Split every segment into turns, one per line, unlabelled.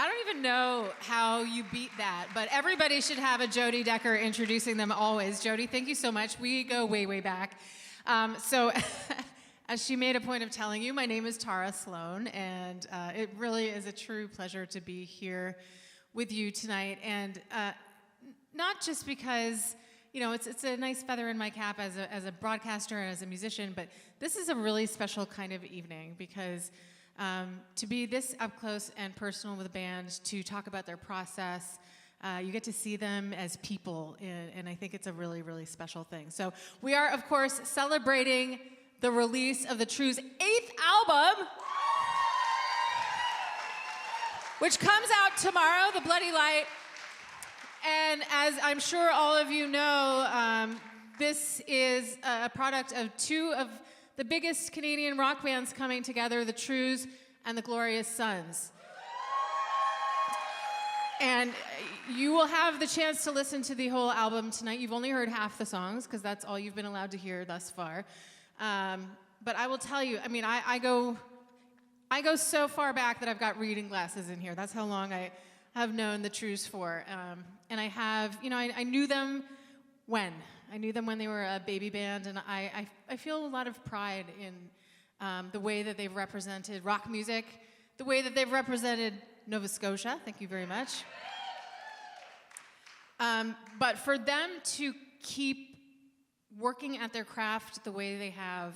I don't even know how you beat that, but everybody should have a Jody Decker introducing them always. Jody, thank you so much. We go way, way back. So as she made a point of telling you, my name is Tara Slone, and it really is a true pleasure to be here with you tonight. And not just because, you know, it's a nice feather in my cap as a broadcaster and as a musician, but this is a really special kind of evening because to be this up close and personal with a band, to talk about their process, you get to see them as people, and I think it's a really, really special thing. So we are, of course, celebrating the release of the Trews' 8th album, which comes out tomorrow, The Bloody Light. And as I'm sure all of you know, this is a product of two of the biggest Canadian rock bands coming together, the Trews and the Glorious Sons. And you will have the chance to listen to the whole album tonight. You've only heard half the songs, because that's all you've been allowed to hear thus far. But I will tell you, I mean, I go so far back that I've got reading glasses in here. That's how long I have known the Trews for. And I have, you know, I knew them when? I knew them when they were a baby band, and I feel a lot of pride in the way that they've represented rock music, the way that they've represented Nova Scotia. Thank you very much. But for them to keep working at their craft the way they have,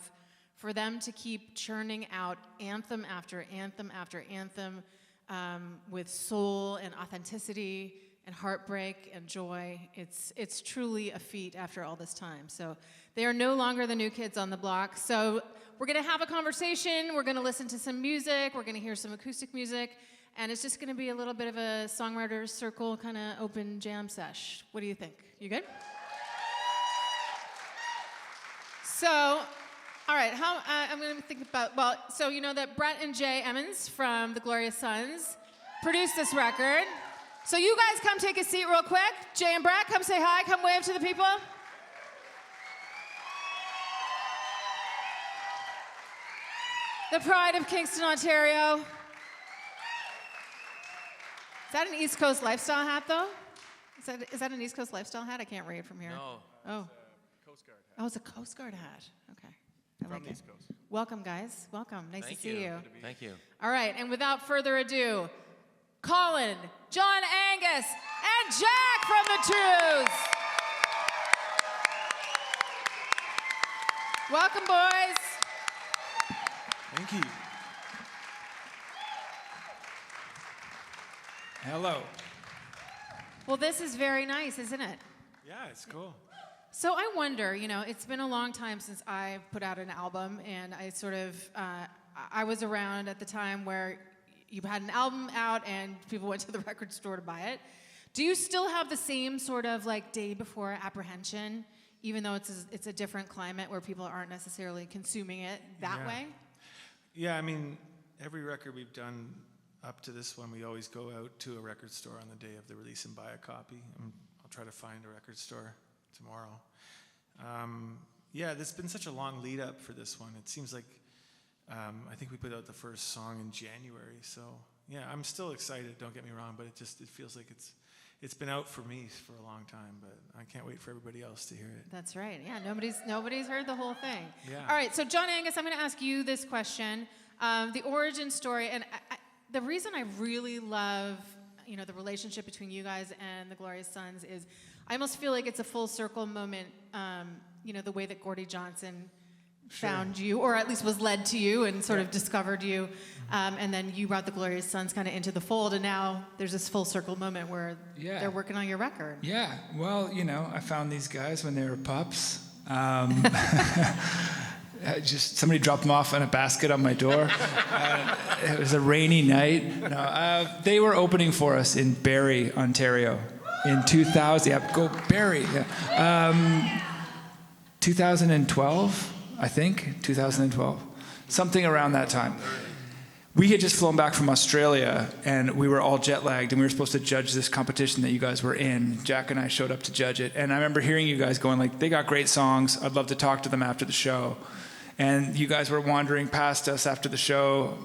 for them to keep churning out anthem after anthem after anthem with soul and authenticity and heartbreak and joy, it's truly a feat after all this time. So they are no longer the new kids on the block. So we're gonna have a conversation, we're gonna listen to some music, we're gonna hear some acoustic music, and it's just gonna be a little bit of a songwriter's circle kind of open jam sesh. What do you think? You good? So, all right, I'm gonna think about, well, so you know that Brett and Jay Emmons from the Glorious Sons produced this record. So you guys come take a seat real quick. Jay and Brett, come say hi, come wave to the people. The pride of Kingston, Ontario. Is that an East Coast lifestyle hat, though? Is that an East Coast lifestyle hat? I can't read from here.
No,
oh.
It's a Coast Guard hat.
Oh, it's a Coast Guard hat. Okay.
From the East Coast.
Welcome, guys. Welcome. Nice to see you.
Thank you.
All right, and without further ado, Colin, John-Angus, and Jack from The Trews. Welcome, boys.
Thank you. Hello.
Well, this is very nice, isn't it?
Yeah, it's cool.
So I wonder, you know, it's been a long time since I've put out an album, and I sort of, I was around at the time where you had an album out and people went to the record store to buy it. Do you still have the same sort of like day before apprehension, even though it's a different climate where people aren't necessarily consuming it that way?
Yeah, I mean, every record we've done up to this one, we always go out to a record store on the day of the release and buy a copy. I'll try to find a record store tomorrow. Yeah, there's been such a long lead up for this one. It seems like I think we put out the first song in January, so yeah, I'm still excited, don't get me wrong, but it feels like it's been out for me for a long time, but I can't wait for everybody else to hear it.
That's right. Yeah, nobody's heard the whole thing.
Yeah.
All right, so John-Angus, I'm going to ask you this question. The origin story, and the reason I really love, you know, the relationship between you guys and the Glorious Sons is I almost feel like it's a full circle moment, you know, the way that Gordie Johnson found you, or at least was led to you and sort of discovered you, and then you brought the Glorious Sons kind of into the fold, and now there's this full circle moment where they're working on your record.
Yeah, well, you know, I found these guys when they were pups. Just somebody dropped them off in a basket on my door. It was a rainy night. No, they were opening for us in Barrie, Ontario, in 2000. Yeah, go Barrie. Yeah. 2012. I think, 2012, something around that time. We had just flown back from Australia, and we were all jet lagged, and we were supposed to judge this competition that you guys were in. Jack and I showed up to judge it, and I remember hearing you guys going like, they got great songs, I'd love to talk to them after the show. And you guys were wandering past us after the show,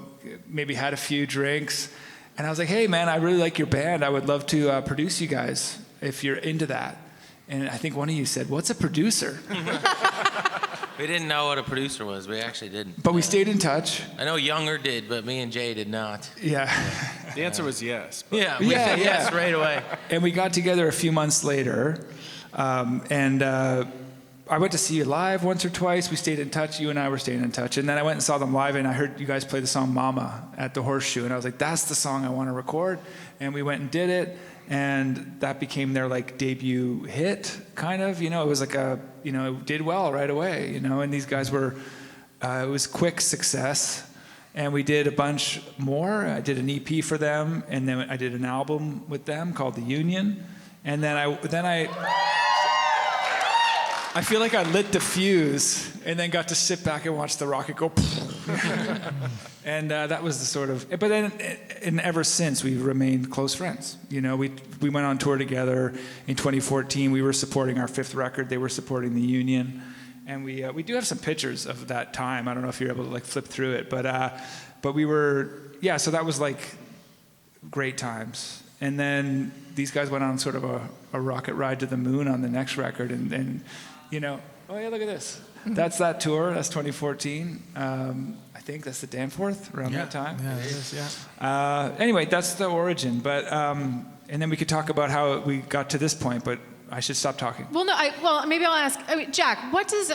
maybe had a few drinks, And I was like, hey, man, I really like your band. I would love to produce you guys if you're into that. And I think one of you said, what's a producer?
We didn't know what a producer was. We actually didn't.
But we stayed in touch.
I know Younger did, but me and Jay did not.
Yeah.
The answer was yes. But
Yeah, we said yes right away.
And we got together a few months later. I went to see you live once or twice. We stayed in touch. You and I were staying in touch. And then I went and saw them live, and I heard you guys play the song Mama at the Horseshoe. And I was like, that's the song I want to record. And we went and did it. And that became their like debut hit, kind of. You know, it was like it did well right away, you know. And these guys were, it was quick success. And we did a bunch more. I did an EP for them. And then I did an album with them called The Union. And then I feel like I lit the fuse and then got to sit back and watch the rocket go. And that was the sort of, but then, and ever since, we've remained close friends. You know, we went on tour together in 2014. We were supporting our 5th record. They were supporting The Union. And we do have some pictures of that time. I don't know if you're able to like flip through it, but we were, yeah, so that was like great times. And then these guys went on sort of a rocket ride to the moon on the next record. And you know, oh yeah, look at this. That's that tour. That's 2014. I think that's the Danforth around that time.
Yeah, it is, yeah.
Anyway, that's the origin. But and then we could talk about how we got to this point. But I should stop talking.
Well, no. Maybe I'll ask. Jack, what does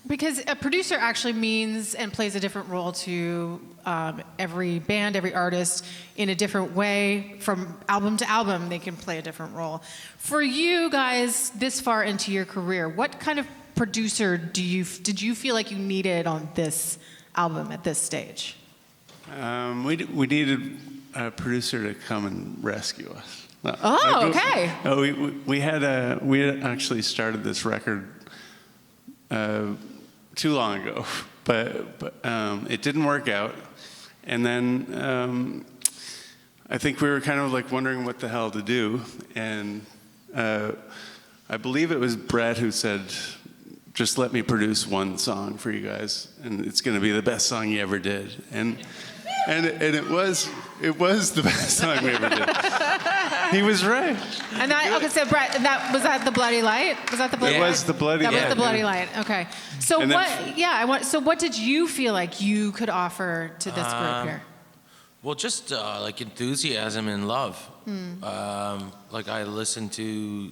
because a producer actually means and plays a different role to every band, every artist in a different way. From album to album, they can play a different role. For you guys, this far into your career, what kind of producer did you feel like you needed on this album at this stage?
We needed a producer to come and rescue us.
Okay.
We had actually started this record too long ago, but it didn't work out. And then I think we were kind of like wondering what the hell to do. And I believe it was Brett who said, just let me produce one song for you guys, and it's going to be the best song you ever did. And it was the best song we ever did. He was right.
And so Brett, was that the Bloody Light? Was that the Bloody Light?
It was the Bloody Light.
That was the Bloody Light. Okay. So
And then-
So what did you feel like you could offer to this group here?
Well, just like enthusiasm and love. Like I listened to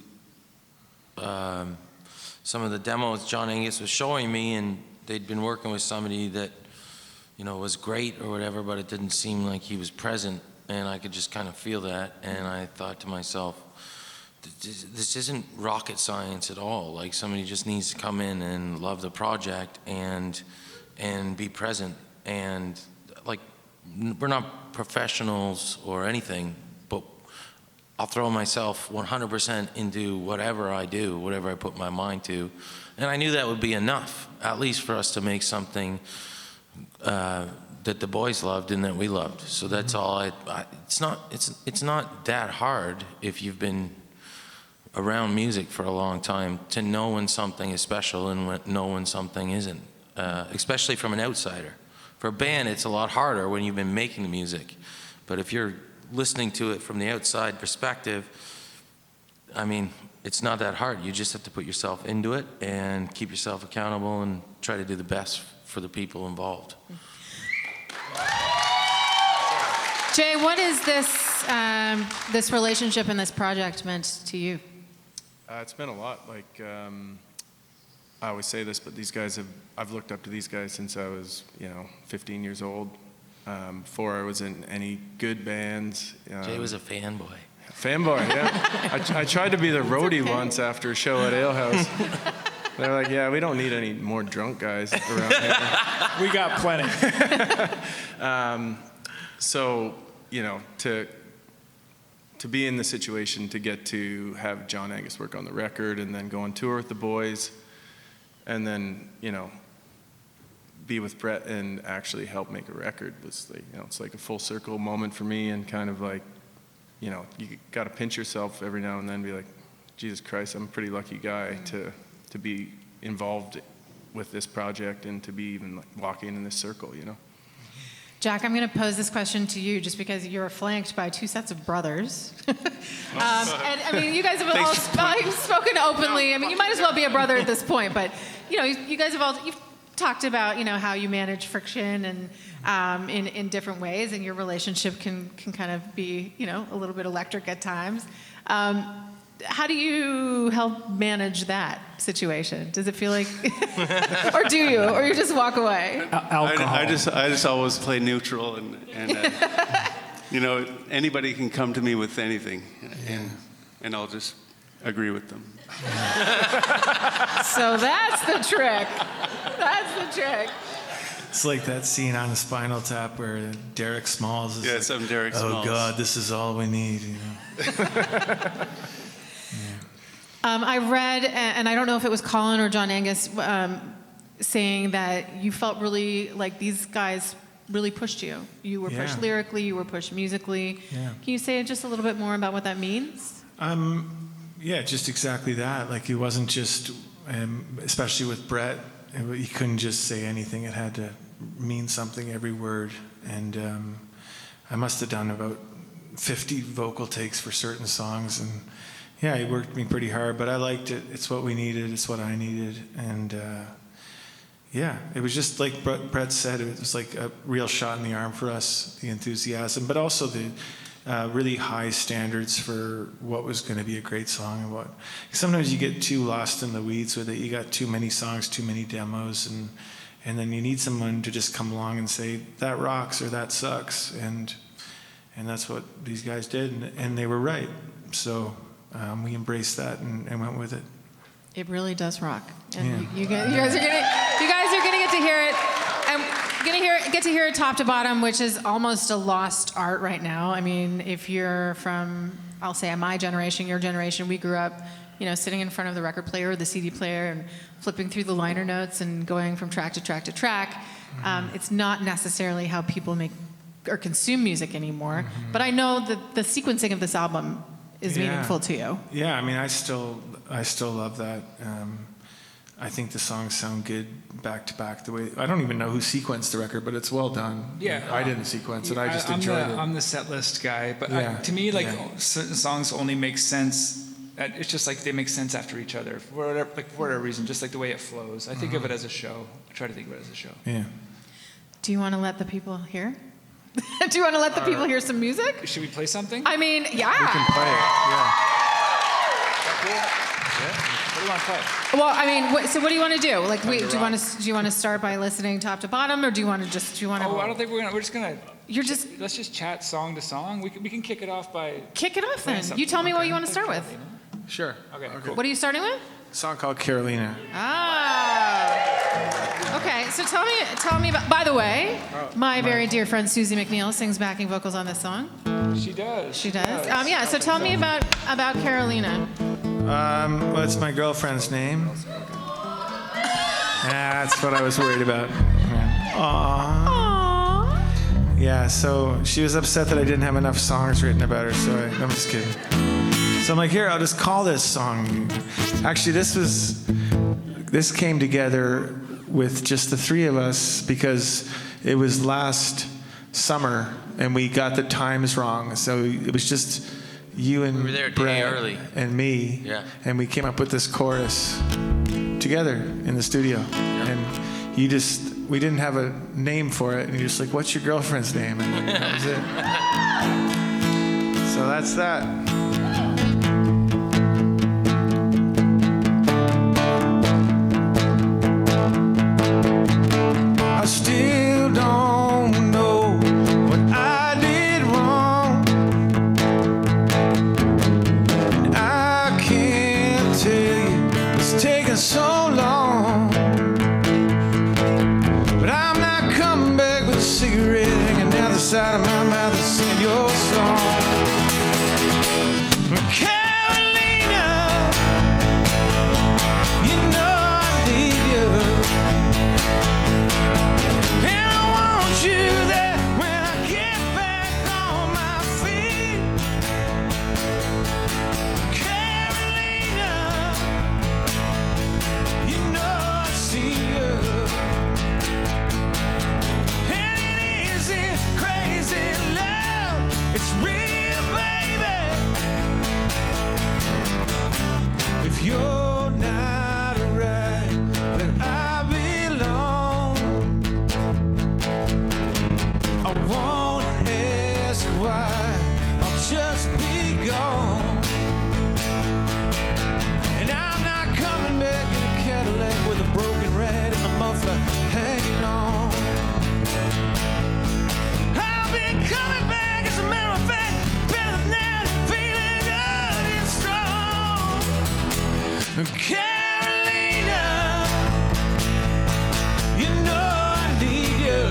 some of the demos John-Angus was showing me, and they'd been working with somebody that, you know, was great or whatever, but it didn't seem like he was present, and I could just kind of feel that, and I thought to myself, this isn't rocket science at all. Like, somebody just needs to come in and love the project and be present. And like, we're not professionals or anything, but I'll throw myself 100% into whatever I do, whatever I put my mind to. And I knew that would be enough, at least for us to make something that the boys loved and that we loved. So that's all. It's not that hard if you've been around music for a long time to know when something is special and know when something isn't, especially from an outsider. For a band, it's a lot harder when you've been making the music. But if you're listening to it from the outside perspective, I mean, it's not that hard. You just have to put yourself into it and keep yourself accountable and try to do the best for the people involved.
Jay, what is this relationship and this project meant to you?
It's been a lot. Like, I always say this, but these guys I've looked up to these guys since I was, 15 years old. Before I was in any good bands.
Jay was a fanboy.
Fanboy, yeah. I tried to be the roadie once after a show at Alehouse. They're like, yeah, we don't need any more drunk guys around here.
We got plenty.
So, to be in the situation to get to have John-Angus work on the record and then go on tour with the boys and then, be with Brett and actually help make a record was like, it's like a full circle moment for me, and kind of like, you got to pinch yourself every now and then and be like, Jesus Christ, I'm a pretty lucky guy to be involved with this project and to be even like walking in this circle,
Jack, I'm going to pose this question to you just because you're flanked by two sets of brothers. And I mean, you guys have all spoken openly. I mean, you might as well be a brother at this point, but you guys have you've talked about how you manage friction and in different ways, and your relationship can kind of be a little bit electric at times. How do you help manage that situation? Does it feel like, or do you, or you just walk away?
Alcohol.
I just always play neutral, and anybody can come to me with anything, and I'll just agree with them.
So that's the trick. That's the trick.
It's like that scene on the Spinal Tap where Derek Smalls is
Yes, I'm Derek
oh
Smalls.
God, this is all we need.
I read, and I don't know if it was Colin or John-Angus, saying that you felt really like these guys really pushed you. You were pushed lyrically, you were pushed musically.
Yeah.
Can you say just a little bit more about what that means?
Yeah, just exactly that. Like it wasn't just, especially with Brett, he couldn't just say anything. It had to mean something, every word. And I must have done about 50 vocal takes for certain songs, and yeah, he worked me pretty hard, but I liked it. It's what we needed. It's what I needed. And yeah, it was just like Brett said, it was like a real shot in the arm for us, the enthusiasm, but also the really high standards for what was going to be a great song. And what sometimes you get too lost in the weeds with it. You got too many songs, too many demos, and then you need someone to just come along and say, that rocks or that sucks. And that's what these guys did, and they were right. So we embraced that and went with it.
It really does rock, and
Yeah.
you guys are gonna get to hear it, and get to hear it top to bottom, which is almost a lost art right now. I mean, if you're from, I'll say my generation, your generation, we grew up, sitting in front of the record player or the CD player and flipping through the liner notes and going from track to track to track. It's not necessarily how people make or consume music anymore. But I know that the sequencing of this album is meaningful to you.
Yeah, I mean, I still love that. I think the songs sound good back to back. The way I don't even know who sequenced the record, but it's well done.
Yeah,
I didn't sequence it. I just enjoyed it.
I'm the set list guy, but
Yeah,
to me, like
yeah.
certain songs only make sense. It's just like they make sense after each other for whatever reason, just like the way it flows. I think of it as a show. I try to think of it as a show.
Yeah.
Do you want to let the people hear? Do you want to let the people hear some music?
Should we play something?
I mean, yeah.
We can play it. Yeah.
What do you want to play?
Well, I mean, so what do you want to do? Like, do you want to start by listening top to bottom, or do you want to?
Oh, I don't think we're just gonna.
Let's
just chat song to song. We can kick it off by.
kick it off then.
playing
You
something.
tell me what
Okay.
you want to start with.
Sure.
Okay, cool.
What are you starting with?
A song called Karolina.
Ah. Okay, so tell me about. By the way, my very dear friend Susie McNeil sings backing vocals on this song.
She does.
She does. Yeah. So tell me about Karolina.
Well, it's my girlfriend's name. That's what I was worried about. Yeah. Aww.
Aww.
Yeah, so she was upset that I didn't have enough songs written about her, so I'm just kidding. So I'm like, here, I'll just call this song. Actually, this came together with just the three of us because it was last summer and we got the times wrong. So it was just you and
We were there a day
Brett
early.
and me,
Yeah.
and we came up with this chorus together in the studio. And we didn't have a name for it, and you're just like, what's your girlfriend's name? And that was it. So that's that. I still don't know what I did wrong, and I can't tell you it's taken so long, but I'm not coming back with a cigarette hanging out the side of my mouth and singing your song.
Karolina, you know I need you.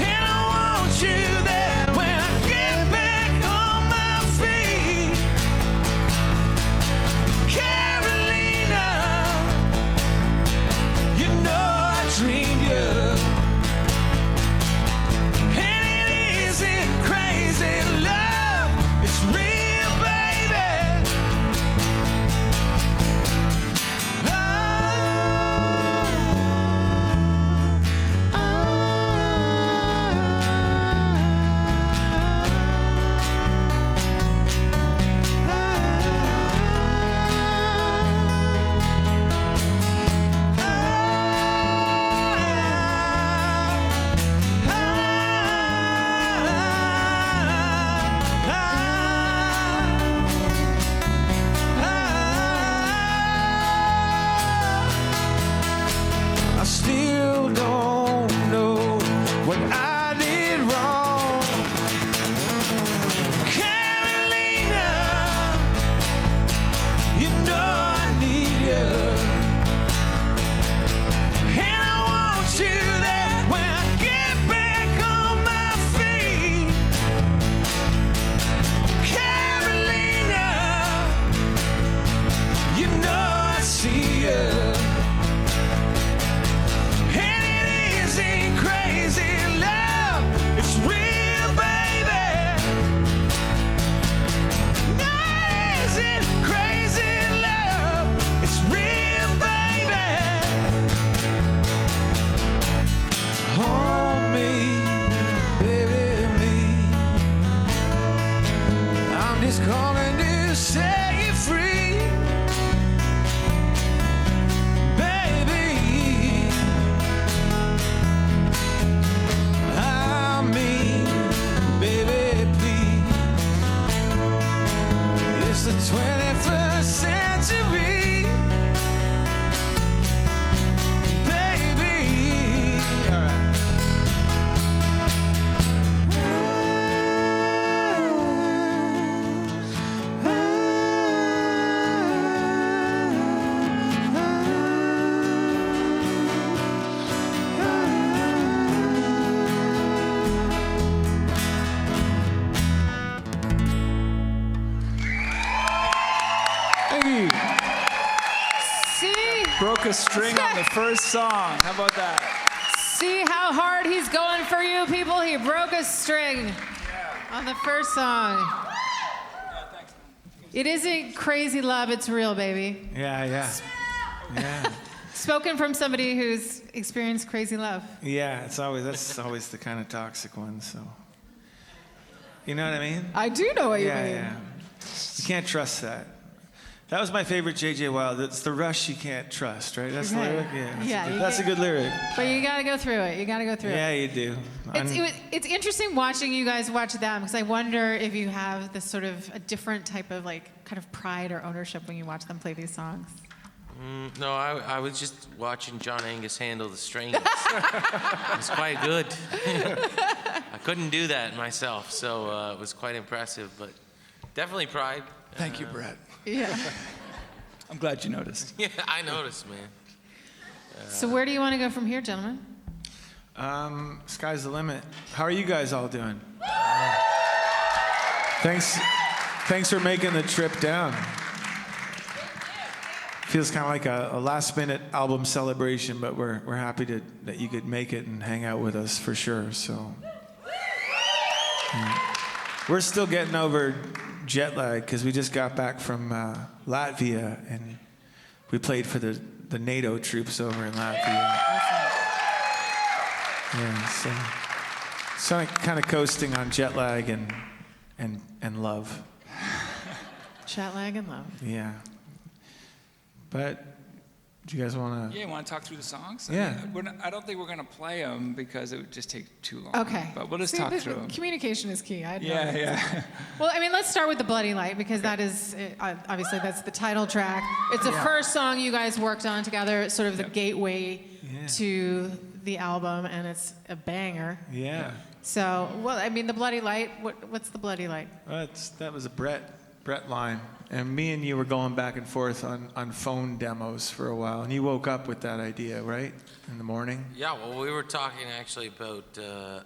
And I want you there when I get back on my feet. Karolina, you know I dreamed you. And it isn't crazy love, it's real, baby. I still don't know what I did wrong. Karolina, you know I need you. And I want you there when I get back on my feet. Karolina, you know I see you. And it isn't crazy love, it's real, baby. No, it isn't crazy love, it's real, baby. Hold me, baby, me. I'm just calling to set you free, baby. I mean, baby, please. It's the 21st century, baby. All right. Thank you.
See?
Broke a string on the first song. How about that?
See how hard he's going for you, people? He broke a string on the first song. It isn't crazy love, it's real, baby.
Yeah.
Spoken from somebody who's experienced crazy love.
Yeah, that's always the kind of toxic one, so. You know what I mean?
I do know what you mean.
Yeah. You can't trust that. That was my favorite J.J. Wild. It's the rush you can't trust, right? That's the
Right.
lyric?
Yeah,
That's a good lyric.
But you gotta go through it. You gotta go through
Yeah,
it.
you do.
It's interesting watching you guys watch them because I wonder if you have this sort of a different type of like kind of pride or ownership when you watch them play these songs.
No, I was just watching John-Angus handle the strings. It was quite good. I couldn't do that myself, so it was quite impressive, but definitely pride.
Thank you, Brett.
Yeah.
I'm glad you noticed.
Yeah, I noticed, man.
So where do you want to go from here, gentlemen?
Sky's the limit. How are you guys all doing? Thanks for making the trip down. Feels kind of like a last-minute album celebration, but we're happy that you could make it and hang out with us for sure. So we're still getting over jet lag because we just got back from Latvia and we played for the NATO troops over in Latvia. Yeah, so kind of coasting on jet lag and love.
Jet lag and love.
Yeah. But do you guys want to?
Yeah, you want to talk through the songs?
Yeah.
I don't think we're going to play them because it would just take too long.
Okay.
But we'll just
See,
talk
the
through them.
Communication is key.
Yeah.
Well, I mean, let's start with The Bloody Light because that is, obviously, that's the title track. It's the first song you guys worked on together. It's sort of the gateway to the album, and it's a banger.
Yeah.
So, well, I mean, The Bloody Light, what's The Bloody Light?
That was a Brett Brett Lime. And me and you were going back and forth on phone demos for a while. And you woke up with that idea, right? In the morning?
Yeah, well, we were talking actually about, the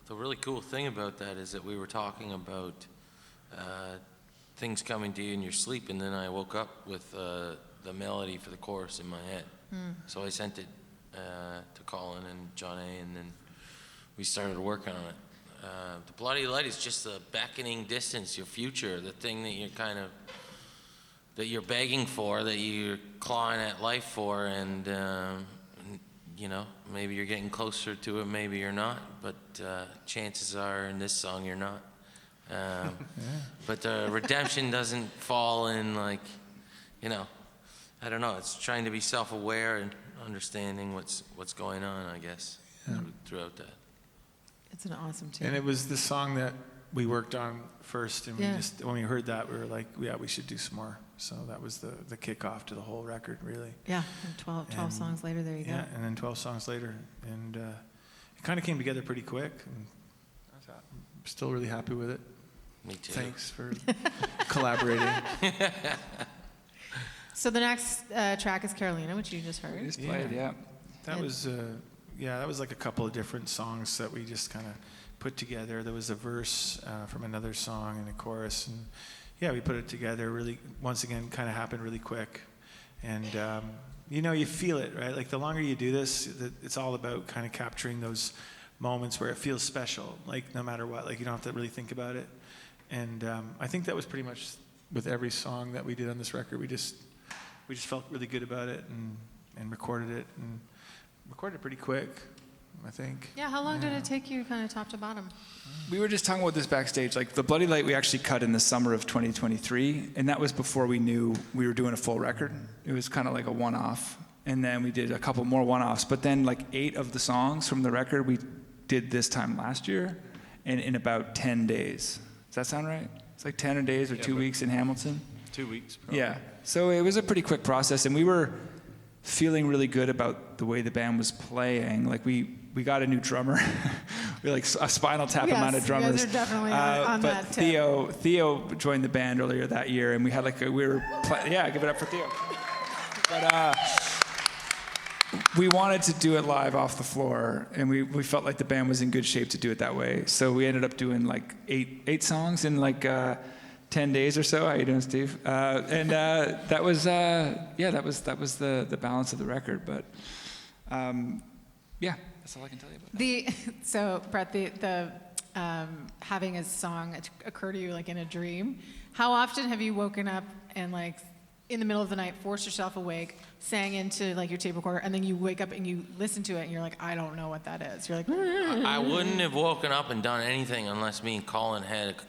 really cool thing about that is that we were talking about things coming to you in your sleep, and then I woke up with the melody for the chorus in my head. So I sent it to Colin and John A, and then we started working on it. The Bloody Light is just the beckoning distance, your future, the thing that you're kind of, that you're begging for, that you're clawing at life for, and you know, maybe you're getting closer to it, maybe you're not, but chances are in this song you're not. But the redemption doesn't fall in, like, you know, I don't know, it's trying to be self-aware and understanding what's going on, I guess, throughout that.
It's an awesome tune.
And it was the song that we worked on first, and
Yeah.
we just, when we heard that, we were like, yeah, we should do some more. So that was the kickoff to the whole record, really.
Yeah, and 12
And-
songs later, there you
Yeah,
go.
and then 12 songs later. And it kind of came together pretty quick. And I'm still really happy with it.
Me too.
Thanks for collaborating.
So the next track is Karolina, which you just heard.
Just played, yeah.
That was, that was like a couple of different songs that we just kind of put together. There was a verse from another song and a chorus, and yeah, we put it together. Really, once again, kind of happened really quick, and you know, you feel it, right? Like the longer you do this, it's all about kind of capturing those moments where it feels special. Like no matter what, like you don't have to really think about it. And I think that was pretty much with every song that we did on this record. We just felt really good about it and recorded it pretty quick, I think.
Yeah, how long did it take you kind of top to bottom?
We were just talking about this backstage. Like the Bloody Light we actually cut in the summer of 2023, and that was before we knew we were doing a full record. It was kind of like a one-off. And then we did a couple more one-offs. But then like 8 of the songs from the record we did this time last year, and in about 10 days. Does that sound right? It's like 10 days or 2 weeks in Hamilton?
2 weeks, probably.
Yeah. So it was a pretty quick process, and we were feeling really good about the way the band was playing. Like we got a new drummer. We like a Spinal Tap amount of drummers.
You guys are definitely on
but
that tip.
Theo joined the band earlier that year, and we had like give it up for Theo. But we wanted to do it live off the floor, and we felt like the band was in good shape to do it that way. So we ended up doing like eight songs in like 10 days or so. How you doing, Steve? And that was the balance of the record. But yeah, that's all I can tell you about that.
So Brett, the having a song occur to you like in a dream. How often have you woken up and like in the middle of the night, forced yourself awake, sang into like your tape recorder, and then you wake up and you listen to it and you're like, I don't know what that is. You're like,
I wouldn't have woken up and done anything unless me and Colin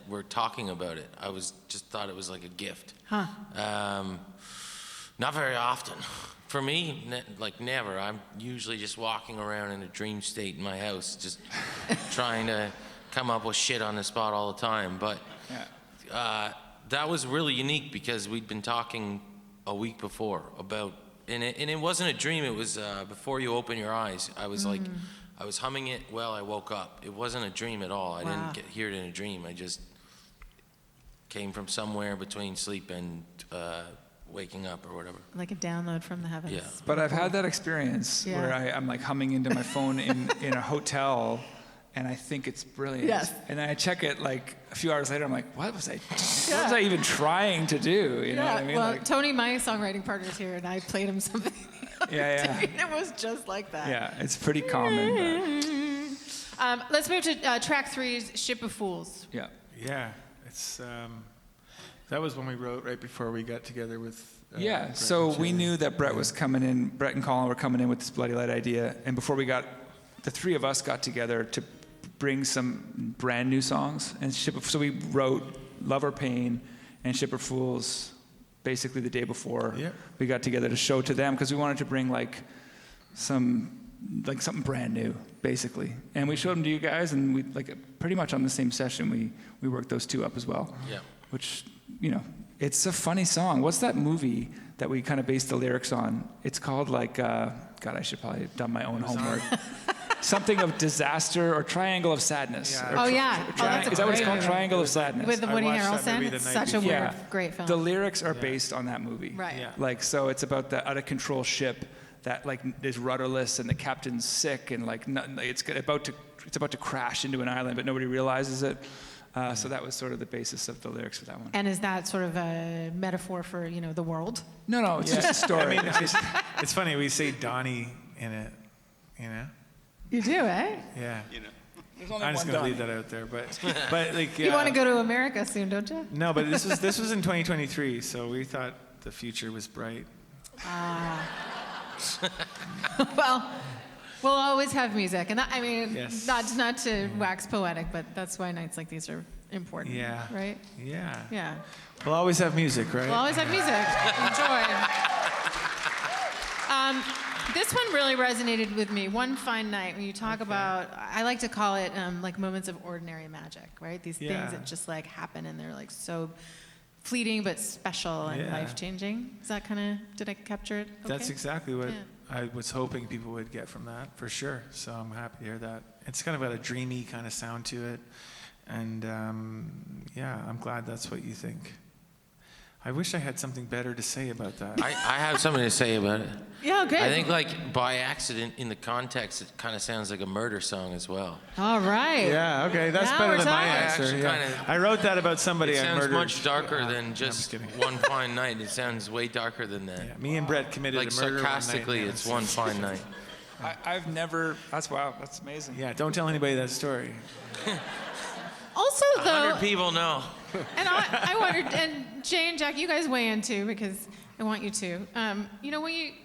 were talking about it. I just thought it was like a gift.
huh?
Not very often. For me, like never. I'm usually just walking around in a dream state in my house, just trying to come up with shit on the spot all the time. But that was really unique because we'd been talking a week before about, and it wasn't a dream. It was before you open your eyes. I was like, I was humming it while I woke up. It wasn't a dream at all. I
Wow.
didn't hear it in a dream. I just came from somewhere between sleep and waking up or whatever.
Like a download from the heavens.
Yeah.
But I've had that experience
Yeah.
where I'm like humming into my phone in a hotel, and I think it's brilliant.
Yes.
And then I check it like a few hours later. I'm like, what was I even trying to do? You know what I mean?
Well,
Like,
Tony, my songwriting partner, is here, and I played him something. the other
Yeah.
day, and it was just like that.
yeah, it's pretty common.
Let's move to track 3's Ship of Fools.
But, yeah.
Yeah, it's that was when we wrote right before we got together with.
Yeah,
Brett
so
and
we
Jay.
knew that Brett was coming in, Brett and Colin were coming in with this Bloody Light idea, and before the 3 of us got together to bring some brand new songs, and so we wrote Love or Pain and Ship of Fools basically the day before
Yeah.
we got together to show to them, because we wanted to bring like something brand new, basically. And we showed them to you guys, and we like pretty much on the same session, we worked those 2 up as well.
Yeah.
Which, you know, it's a funny song. What's that movie that we kind of based the lyrics on? It's called like, God, I should probably have done my own homework. something of disaster or triangle of sadness.
Yeah.
Or
Oh, yeah. Oh, that's a
is that what it's
great
called?
movie.
Triangle of Sadness.
With the
I
Woody
watched that
Harrelson.
movie the
It's
night
such a
before.
weird, great film.
The lyrics are based on that movie.
Right.
Yeah.
Like, so it's about the out of control ship that like is rudderless and the captain's sick and like it's about to crash into an island, but nobody realizes it. So that was sort of the basis of the lyrics for that one.
And is that sort of a metaphor for, the world?
No, it's just a story.
I mean, it's funny, we say Donnie in it,
You do, eh?
Yeah.
There's only
I'm just
one
going to leave
Donnie.
that out there, but like,
You want to go to America soon, don't you?
No, but this was in 2023, so we thought the future was bright.
Well, we'll always have music. And that, I mean,
Yes.
not to wax poetic, but that's why nights like these are important.
Yeah.
Right?
Yeah.
Yeah.
We'll always have music, right?
We'll always have music. Enjoy. This one really resonated with me. One fine night, when you talk about, I like to call it like moments of ordinary magic, right? These
Yeah.
things that just like happen and they're like so fleeting but special and
Yeah.
life-changing. Is that kind of, did I capture it? Okay?
That's exactly what
Yeah.
I was hoping people would get from that, for sure. So I'm happy to hear that. It's kind of got a dreamy kind of sound to it. And yeah, I'm glad that's what you think. I wish I had something better to say about that.
I have something to say about it.
Yeah, great.
I think like by accident in the context, it kind of sounds like a murder song as well.
All right.
Yeah, okay, that's
Now
better
we're
than my
talking.
answer.
Actually,
Yeah.
kinda-
I wrote that about somebody
It
I
sounds
murdered.
much darker than
I'm
just
kidding.
one fine night. It sounds way darker than that.
Yeah, me and Brett committed
Like
a murder one night.
sarcastically,
Yeah,
it's one fine night.
I've never. That's wow. That's amazing.
Yeah, don't tell anybody that story.
Also, though,
100 people know.
and I wondered, and Jay and Jack, you guys weigh in too, because I want you to.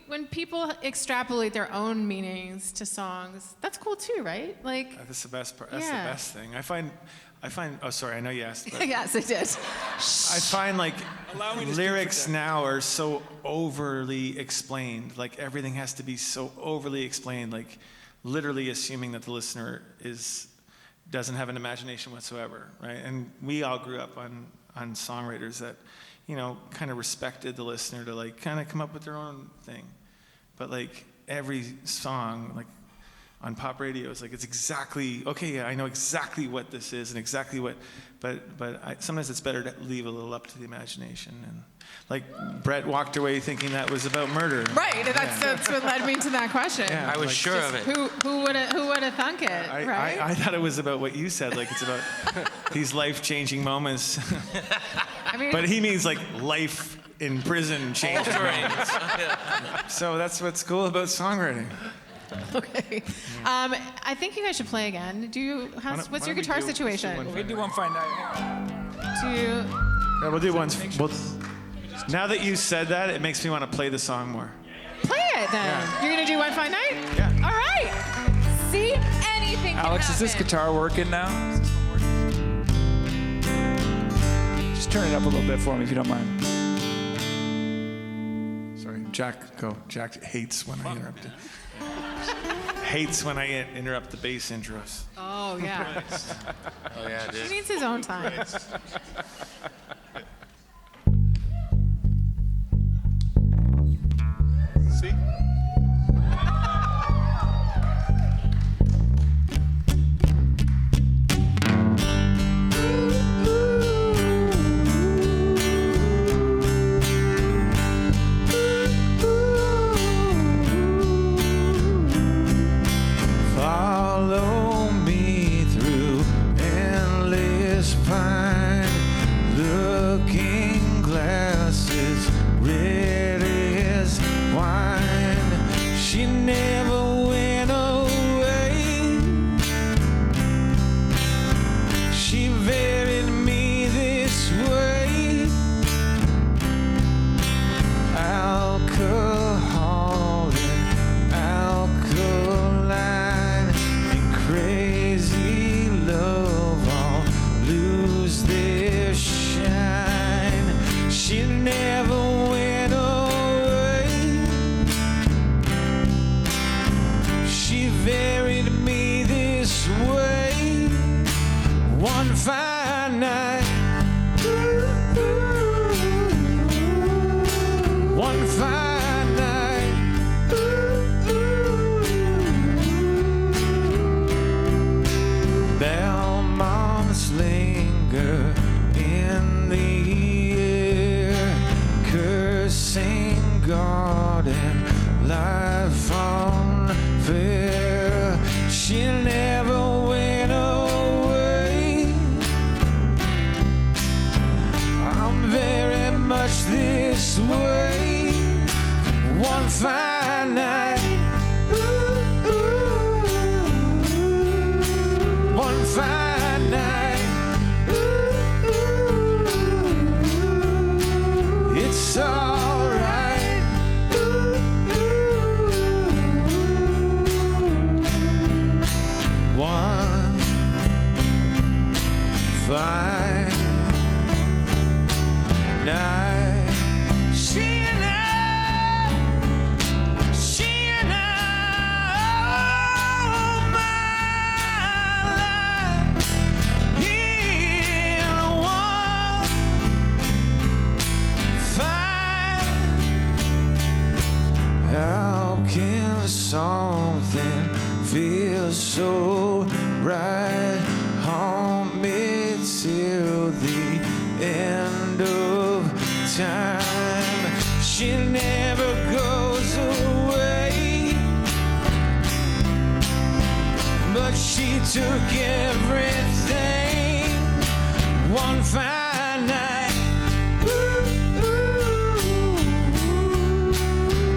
When people extrapolate their own meanings to songs, that's cool too, right? Like,
That's the best part. That's
Yeah.
the best thing. I find. Oh, sorry. I know you asked. But
yes, I did.
I find like
Allow me to speak
lyrics
for that.
now are so overly explained. Like everything has to be so overly explained. Like literally assuming that the listener doesn't have an imagination whatsoever, right? And we all grew up on songwriters that, kind of respected the listener to like kind of come up with their own thing. But like every song, like on pop radio, it's like it's exactly okay. Yeah, I know exactly what this is and exactly what, but sometimes it's better to leave a little up to the imagination. And like Brett walked away thinking that was about murder.
Right, and that's what led me to that question.
Yeah.
I was
like,
sure of it.
Who would have thunk it, right?
I thought it was about what you said, like it's about these life-changing moments.
I mean,
But he means like life in prison changing moments. So that's what's cool about songwriting.
okay. I think you guys should play again. What's
why
your
don't we
guitar
do
situation?
one
We can do one fine night.
Do you?
Yeah, we'll do one. Now that you said that, it makes me want to play the song more.
Play it then.
Yeah.
You're gonna do One Fine Night?
Yeah.
All right. See, anything can
Alex, is this
happen.
guitar working now? Just turn it up a little bit for me if you don't mind.
Sorry, Jack, go. Jack hates when I interrupt it. Hates when I interrupt the bass intros.
Oh yeah.
Oh yeah, it
He
is.
needs his own time.
See?
Follow me through endless pine. Look the air, cursing God and life unfair. She never went away. I'm very much this way. One fine night, one fine night, it's alright. One fine night, she and I, all my life in one fine. How can something feel so right? Haunt me till the end of time. She never goes away, but she took everything. One fine night,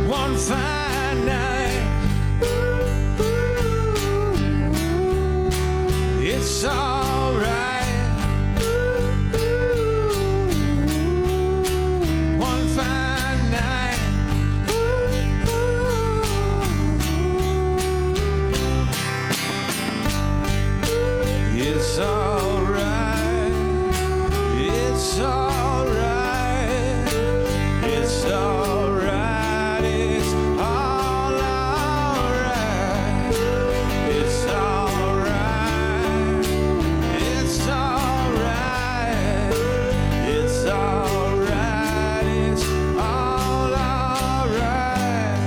one fine night, it's alright. One fine night, it's alright. It's alright. It's alright. It's all alright. It's alright. It's alright. It's alright. It's all alright.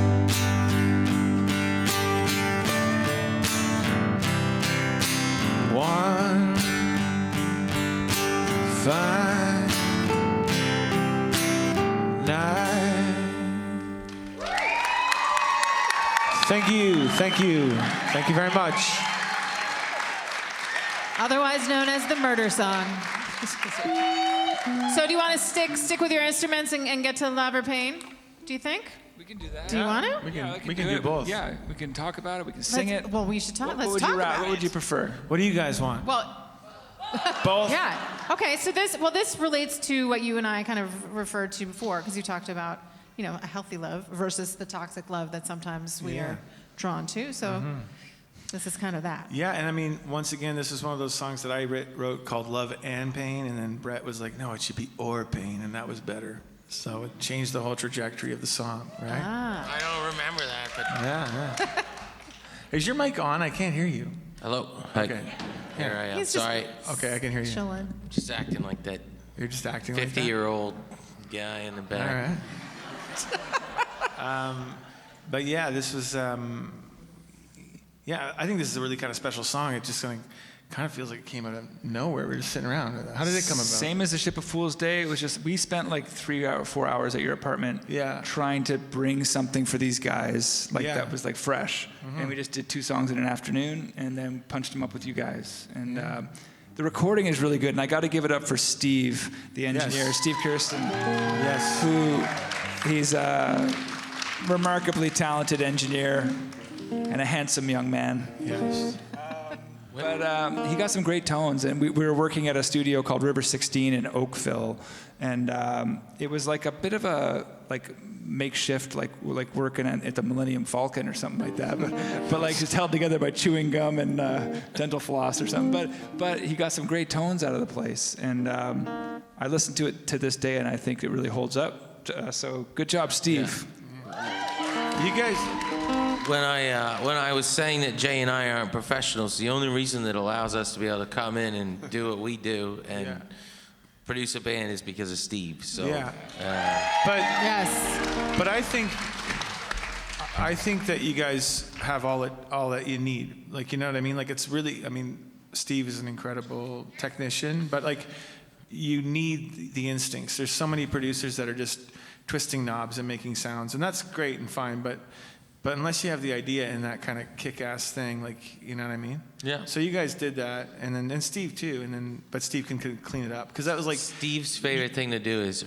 One fine night. Thank you, thank you, thank you very much.
Otherwise known as the murder song. So do you want to stick with your instruments and get to Love or Pain? Do you think?
We can do that.
Do you want to?
We can do both.
Yeah, we can talk about it. We can sing it.
Well, we should talk.
What
Let's
would
talk
you
about
What
it.
would you prefer?
What do you guys want?
Well,
Both?
yeah. Okay, so this relates to what you and I kind of referred to before, because you talked about, a healthy love versus the toxic love that sometimes we are drawn to. So this is kind of that.
Yeah, and I mean, once again, this is one of those songs that I wrote called Love and Pain, and then Brett was like, no, it should be Or Pain, and that was better. So it changed the whole trajectory of the song, right?
Ah.
I don't remember that, but
Yeah. Is your mic on? I can't hear you.
hello. Hi.
Okay.
Here I am.
He's just-
Sorry,
Okay, I can hear you.
Chilling.
just acting like that
You're just acting like that?
50-year-old guy in the
All
back.
right. But yeah, this was, I think this is a really kind of special song. It just kind of feels like it came out of nowhere. We were just sitting around. How did it come about?
Same as the Ship of Fools Day. It was just, we spent like 4 hours at your apartment trying to bring something for these guys that was like fresh. And we just did 2 songs in an afternoon and then punched them up with you guys. And the recording is really good. And I got to give it up for Steve, the engineer, Steve Kirsten.
Yes.
He's a remarkably talented engineer and a handsome young man.
Yes.
But he got some great tones, and we were working at a studio called River 16 in Oakville, and it was like a bit of a makeshift, like working at the Millennium Falcon or something like that, but like just held together by chewing gum and dental floss or something. But he got some great tones out of the place, and I listen to it to this day, and I think it really holds up. So good job, Steve.
Yeah.
You guys.
When I was saying that Jay and I aren't professionals, the only reason that allows us to be able to come in and do what we do and produce a band is because of Steve. So
But I think that you guys have all that you need. Like, you know what I mean? Like, it's really, I mean, Steve is an incredible technician, but like you need the instincts. There's so many producers that are just twisting knobs and making sounds, and that's great and fine, but unless you have the idea in that kind of kick-ass thing, like, you know what I mean?
Yeah.
So you guys did that, and Steve too, but Steve can clean it up, because that was like...
Steve's favorite thing to do is,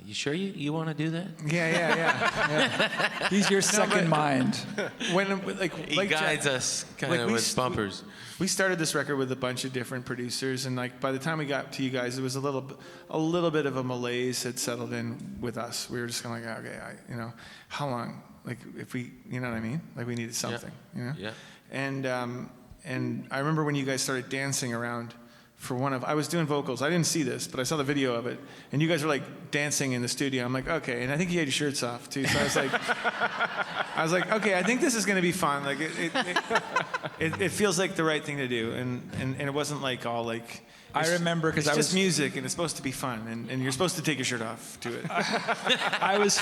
you sure you want to do that?
Yeah.
He's your second mind.
When,
He guides us kind of with bumpers.
We started this record with a bunch of different producers, and like by the time we got to you guys, it was a little bit of a malaise had settled in with us. We were just kind of like, okay, how long? Like if we, you know what I mean? Like we needed something, you know?
Yeah.
And I remember when you guys started dancing around for I was doing vocals. I didn't see this, but I saw the video of it, and you guys were like dancing in the studio. I'm like, okay, and I think you had your shirts off too. So I was like, okay, I think this is gonna be fun. Like it feels like the right thing to do, and it wasn't like all like.
I remember because
it's just music, and it's supposed to be fun, and you're supposed to take your shirt off to it.
I was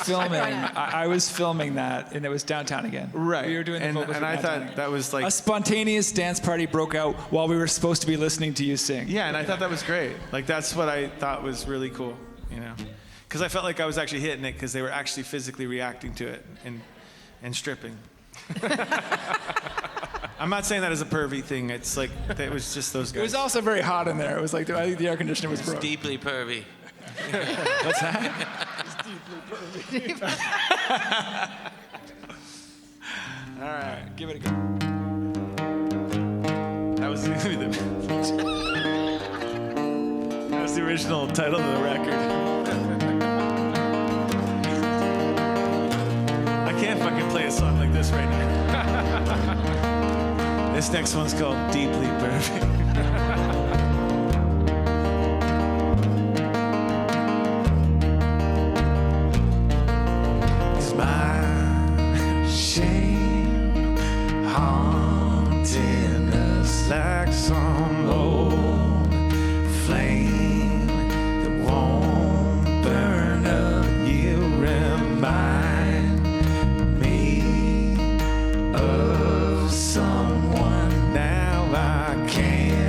filming that, and it was downtown again.
Right.
We were doing the vocals.
And I thought that was like
a spontaneous dance party broke out while we were supposed to be listening to you sing.
Yeah, and I thought that was great. Like that's what I thought was really cool, you know, because I felt like I was actually hitting it because they were actually physically reacting to it and stripping. I'm not saying that as a pervy thing. It's like it was just those guys.
It was also very hot in there. It was like I think the air conditioner was broke.
Deeply pervy.
What's that?
All right,
Give it a go.
that was the original title of the record. I can't fucking play a song like this right now. This next one's called Deeply Perfect. Is my shame haunting us like some old flame that won't burn up? You remind me of someone now I can't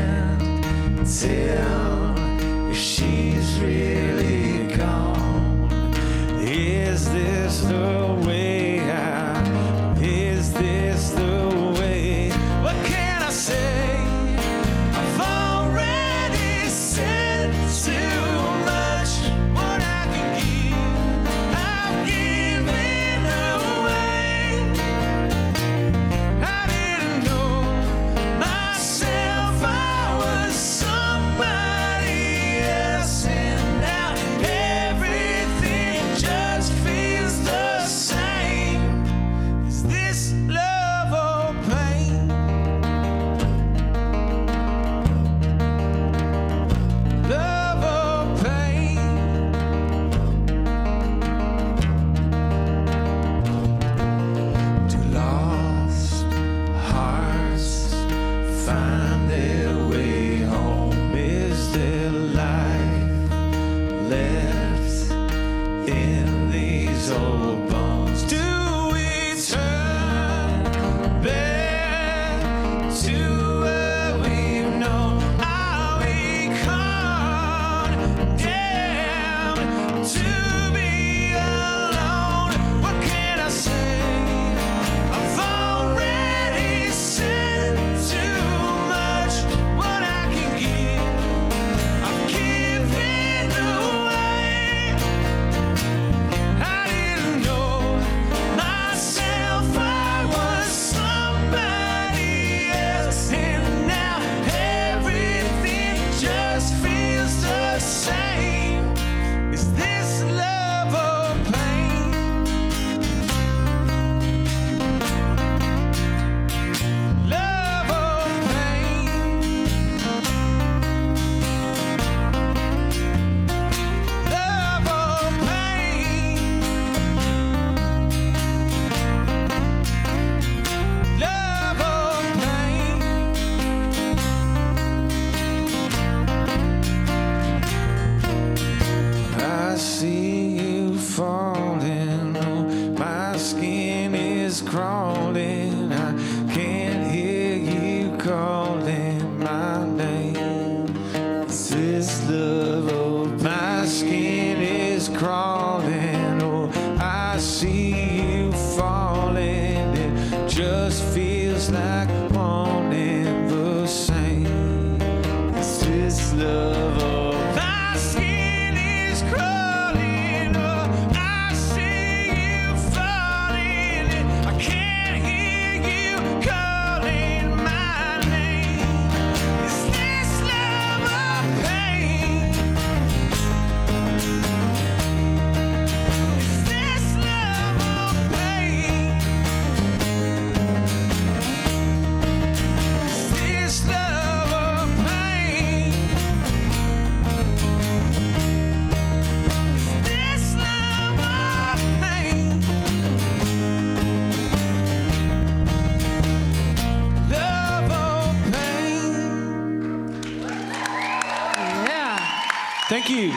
Thank you.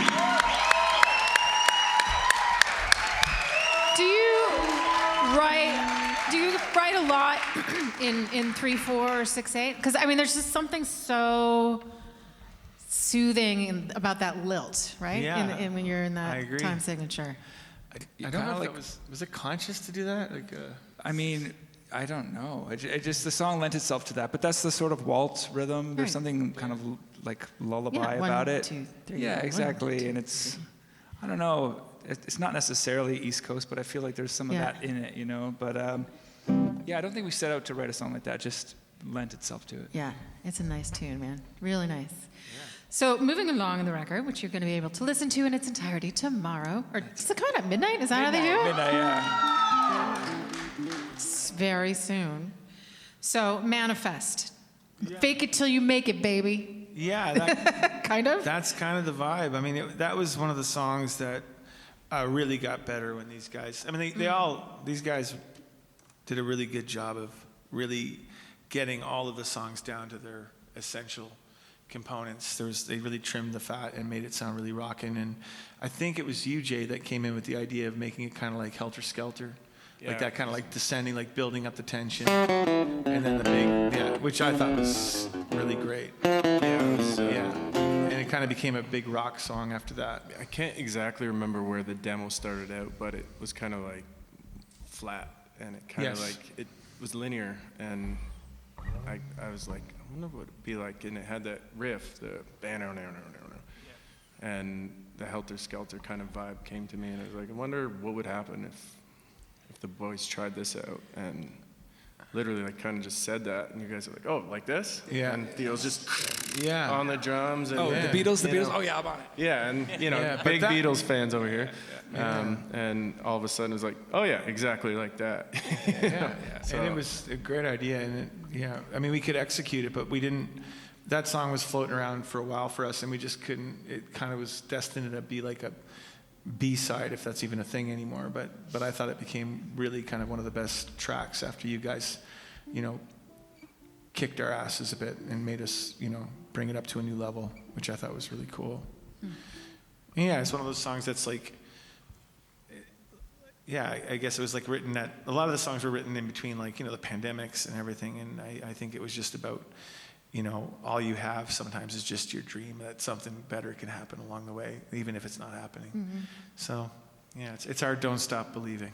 Do you write a lot in 3/4 or 6/8? Because I mean, there's just something so soothing about that lilt, right?
Yeah.
In when you're in
I
that
agree.
time signature.
I don't know if that was it conscious to do that?
I mean, I don't know. It just the song lent itself to that, but that's the sort of waltz rhythm. There's
Right.
something kind of like lullaby
Yeah, 1,
about it.
2, 3,
yeah,
1,
exactly.
2,
And it's, I don't know. It's not necessarily East Coast, but I feel like there's some of
Yeah.
that in it, you know. But yeah, I don't think we set out to write a song like that. Just lent itself to it.
Yeah, it's a nice tune, man. Really nice. So moving along in the record, which you're going to be able to listen to in its entirety tomorrow, or does it come out at midnight? Is that how they do it?
Midnight, yeah.
It's very soon. So manifest. Fake it till you make it, baby.
Yeah, that,
Kind of?
that's kind of the vibe. I mean, that was one of the songs that really got better when these guys. I mean, these guys did a really good job of really getting all of the songs down to their essential components. They really trimmed the fat and made it sound really rockin'. And I think it was you, Jay, that came in with the idea of making it kind of like Helter Skelter.
Yeah.
Like that kind of like descending, like building up the tension. And then the big, which I thought was really great. And it kind of became a big rock song after that.
I can't exactly remember where the demo started out, but it was kind of like flat, and it kind of
Yes.
like, it was linear, and I was like, I wonder what it'd be like, and it had that riff, the and the Helter Skelter kind of vibe came to me, and I was like, I wonder what would happen if the boys tried this out, and literally like kind of just said that, and you guys are like, oh, like this?
Yeah.
And Theo's just
Yeah.
on the drums, and
Oh,
Yeah.
the Beatles.
You know.
Oh yeah, I'm on it.
yeah, and you know,
Yeah, but
big
that-
Beatles fans over here. And all of a sudden it was like, oh yeah, exactly like that.
Yeah.
So-
And it was a great idea. And I mean, we could execute it, but we didn't. That song was floating around for a while for us, and we just couldn't. It kind of was destined to be like a B-side, if that's even a thing anymore. But I thought it became really kind of one of the best tracks after you guys, kicked our asses a bit and made us, bring it up to a new level, which I thought was really cool. Yeah, it's one of those songs that's like, I guess it was like written at, a lot of the songs were written in between like, the pandemics and everything. And I think it was just about, all you have sometimes is just your dream that something better can happen along the way, even if it's not happening. So, yeah, it's our Don't Stop Believing.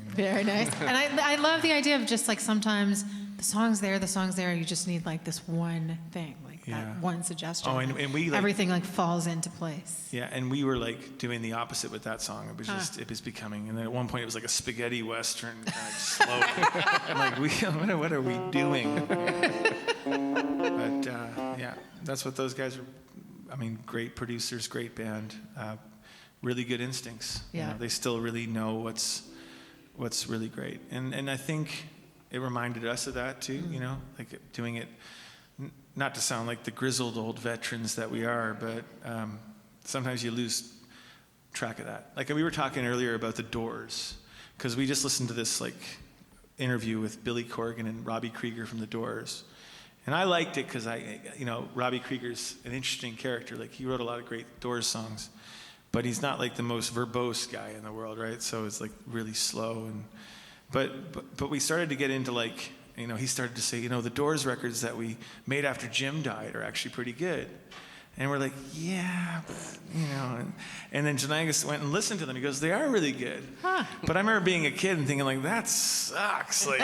Very nice. And I love the idea of just like sometimes the song's there, you just need like this one thing, like
Yeah.
that one suggestion.
Oh, and we like,
everything like falls into place.
yeah, and we were like doing the opposite with that song. It was just, it was becoming, and then at one point it was like a spaghetti western kind of slow. I'm like, what are we doing? But yeah, that's what those guys are. I mean, great producers, great band, really good instincts.
Yeah.
They still really know what's really great, and I think it reminded us of that too. Like doing it. Not to sound like the grizzled old veterans that we are, but sometimes you lose track of that. Like we were talking earlier about the Doors, because we just listened to this like interview with Billy Corgan and Robbie Krieger from the Doors, and I liked it because Robbie Krieger's an interesting character. Like he wrote a lot of great Doors songs, but he's not like the most verbose guy in the world, right? So it's like really slow, and but we started to get into like. He started to say, the Doors records that we made after Jim died are actually pretty good. And we're like, yeah, and then John-Angus went and listened to them. He goes, they are really good. But I remember being a kid and thinking like, that sucks. Like,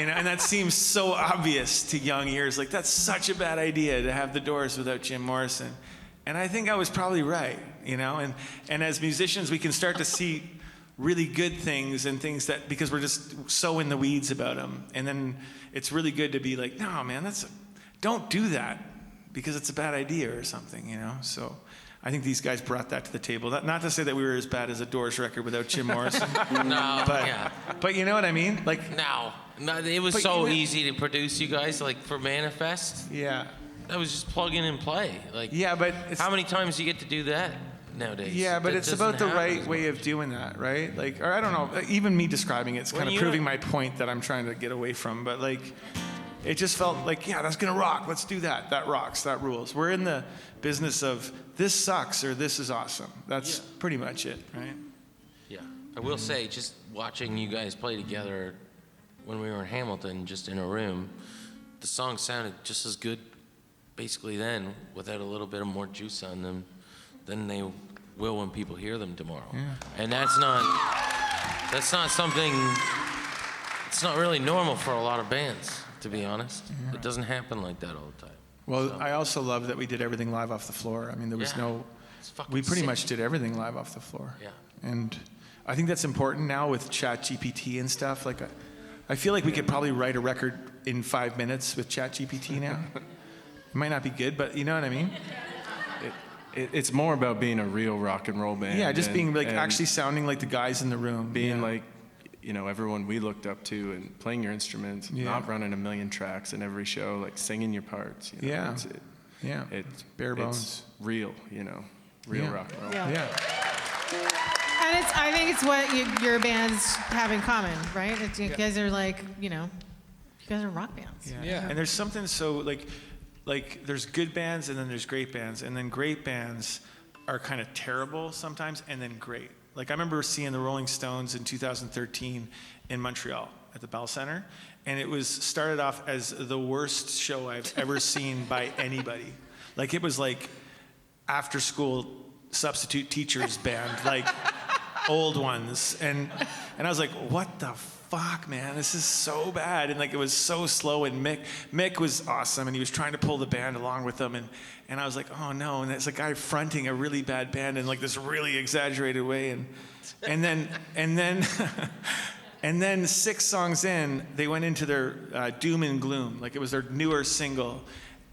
and that seems so obvious to young ears. Like, that's such a bad idea to have the Doors without Jim Morrison. And I think I was probably right, and as musicians, we can start to see really good things and things that, because we're just so in the weeds about them. And then it's really good to be like, no, man, don't do that because it's a bad idea or something, So I think these guys brought that to the table. Not to say that we were as bad as a Doors record without Jim Morrison.
No,
but,
yeah.
But you know what I mean? Like,
No, it was
But
so
you know-
easy to produce, you guys, like for Manifest.
yeah.
That was just plug in and play. Like,
Yeah, but it's...
how many times do you get to do that nowadays?
Yeah, but
That
it's
doesn't
about the
happen
right
as
way
much.
of doing that, right? Like, or I don't know, even me describing it's kind
Well,
of
you
proving
know-
my point that I'm trying to get away from. But like, it just felt like, yeah, that's gonna rock. Let's do that. That rocks. That rules. We're in the business of this sucks or this is awesome. That's pretty much it, right?
Yeah. I will say, just watching you guys play together when we were in Hamilton, just in a room, the songs sounded just as good basically then, without a little bit of more juice on them, than they will when people hear them tomorrow.
Yeah.
And that's not something, it's not really normal for a lot of bands, to be honest.
Yeah.
It doesn't happen like that all the time.
Well,
So,
I also love that we did everything live off the floor. I mean, there was
it's fucking
we pretty
sick.
much did everything live off the floor.
Yeah.
And I think that's important now with ChatGPT and stuff. Like, I feel like we could probably write a record in 5 minutes with ChatGPT now. It might not be good, but you know what I mean?
It's more about being a real rock and roll band.
Yeah, just
and-
being like
and
actually sounding like the guys in the room.
being
Yeah.
like, everyone we looked up to and playing your instruments,
Yeah.
not running a million tracks in every show, like singing your parts.
Yeah. Yeah.
It's
Bare bones.
It's real, real
Yeah.
rock and roll.
Yeah.
Yeah.
And I think it's what your bands have in common, right? You guys are like, you guys are rock bands.
Yeah. And there's something so like there's good bands and then there's great bands, and then great bands are kind of terrible sometimes and then great. Like I remember seeing the Rolling Stones in 2013 in Montreal at the Bell Center, and it was started off as the worst show I've ever seen by anybody. Like it was like after school substitute teachers band, like old ones, and I was like, what the fuck, man, this is so bad. And like it was so slow, and Mick was awesome, and he was trying to pull the band along with him, and I was like, oh no. And it's a guy fronting a really bad band in like this really exaggerated way, and then and then 6 songs in, they went into their Doom and Gloom, like it was their newer single,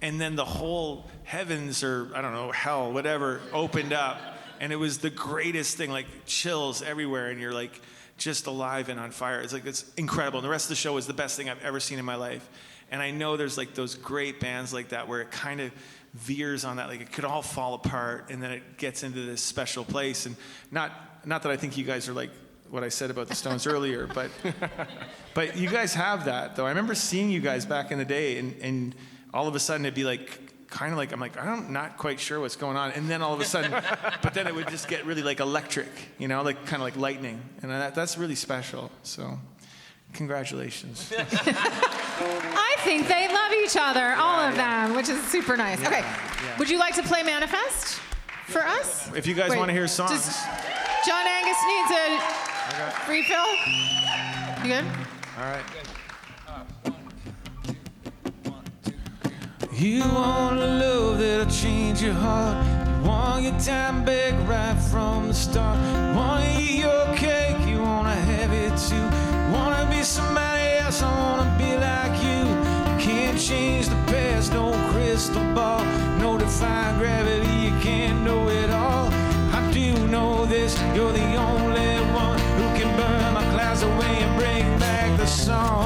and then the whole heavens, or I don't know, hell, whatever, opened up, and it was the greatest thing, like chills everywhere, and you're like just alive and on fire. It's like, it's incredible. And the rest of the show was the best thing I've ever seen in my life. And I know there's like those great bands like that where it kind of veers on that, like it could all fall apart, and then it gets into this special place. And not that I think you guys are like what I said about the Stones earlier, but you guys have that though. I remember seeing you guys back in the day, and all of a sudden it'd be like, kind of like, I'm like, I'm not quite sure what's going on. And then all of a sudden, but then it would just get really like electric, like kind of like lightning. And that's really special. So congratulations.
I think they love each other, all of them, which is super nice. Okay, would you like to play Manifest for us?
If you guys want to hear songs.
John-Angus needs a refill. You good?
All right. You want a love that'll change your heart. You want your time back right from the start. You want to eat your cake, you want to have it too. You want to be somebody else, I want to be like you. You can't change the past, no crystal ball, no defying gravity, you can't know it all. I do know this, you're the only one who can burn my clouds away and bring back the song.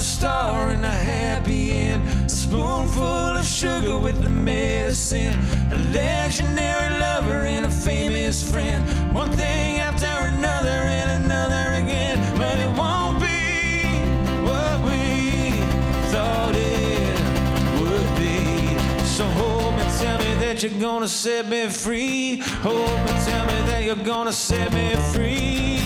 Star and a happy end, a spoonful of sugar with the medicine, a legendary lover and a famous friend, one thing after another and another again, but it won't be what we thought it would be. So hold me, tell me that you're gonna set me free. Hold me, tell me that you're gonna set me free.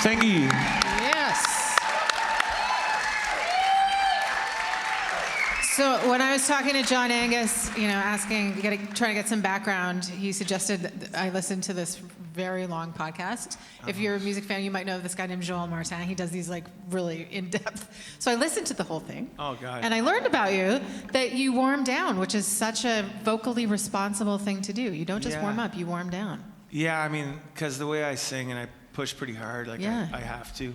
Thank you.
Yes. So when I was talking to John-Angus, asking, trying to get some background, he suggested that I listen to this very long podcast. If you're a music fan, you might know this guy named Joel Martin. He does these really in-depth. So I listened to the whole thing.
Oh, God.
And I learned about you that you warm down, which is such a vocally responsible thing to do. You don't just warm up, you warm down.
Yeah, I mean, because the way I sing and I push pretty hard,
Yeah.
I have to.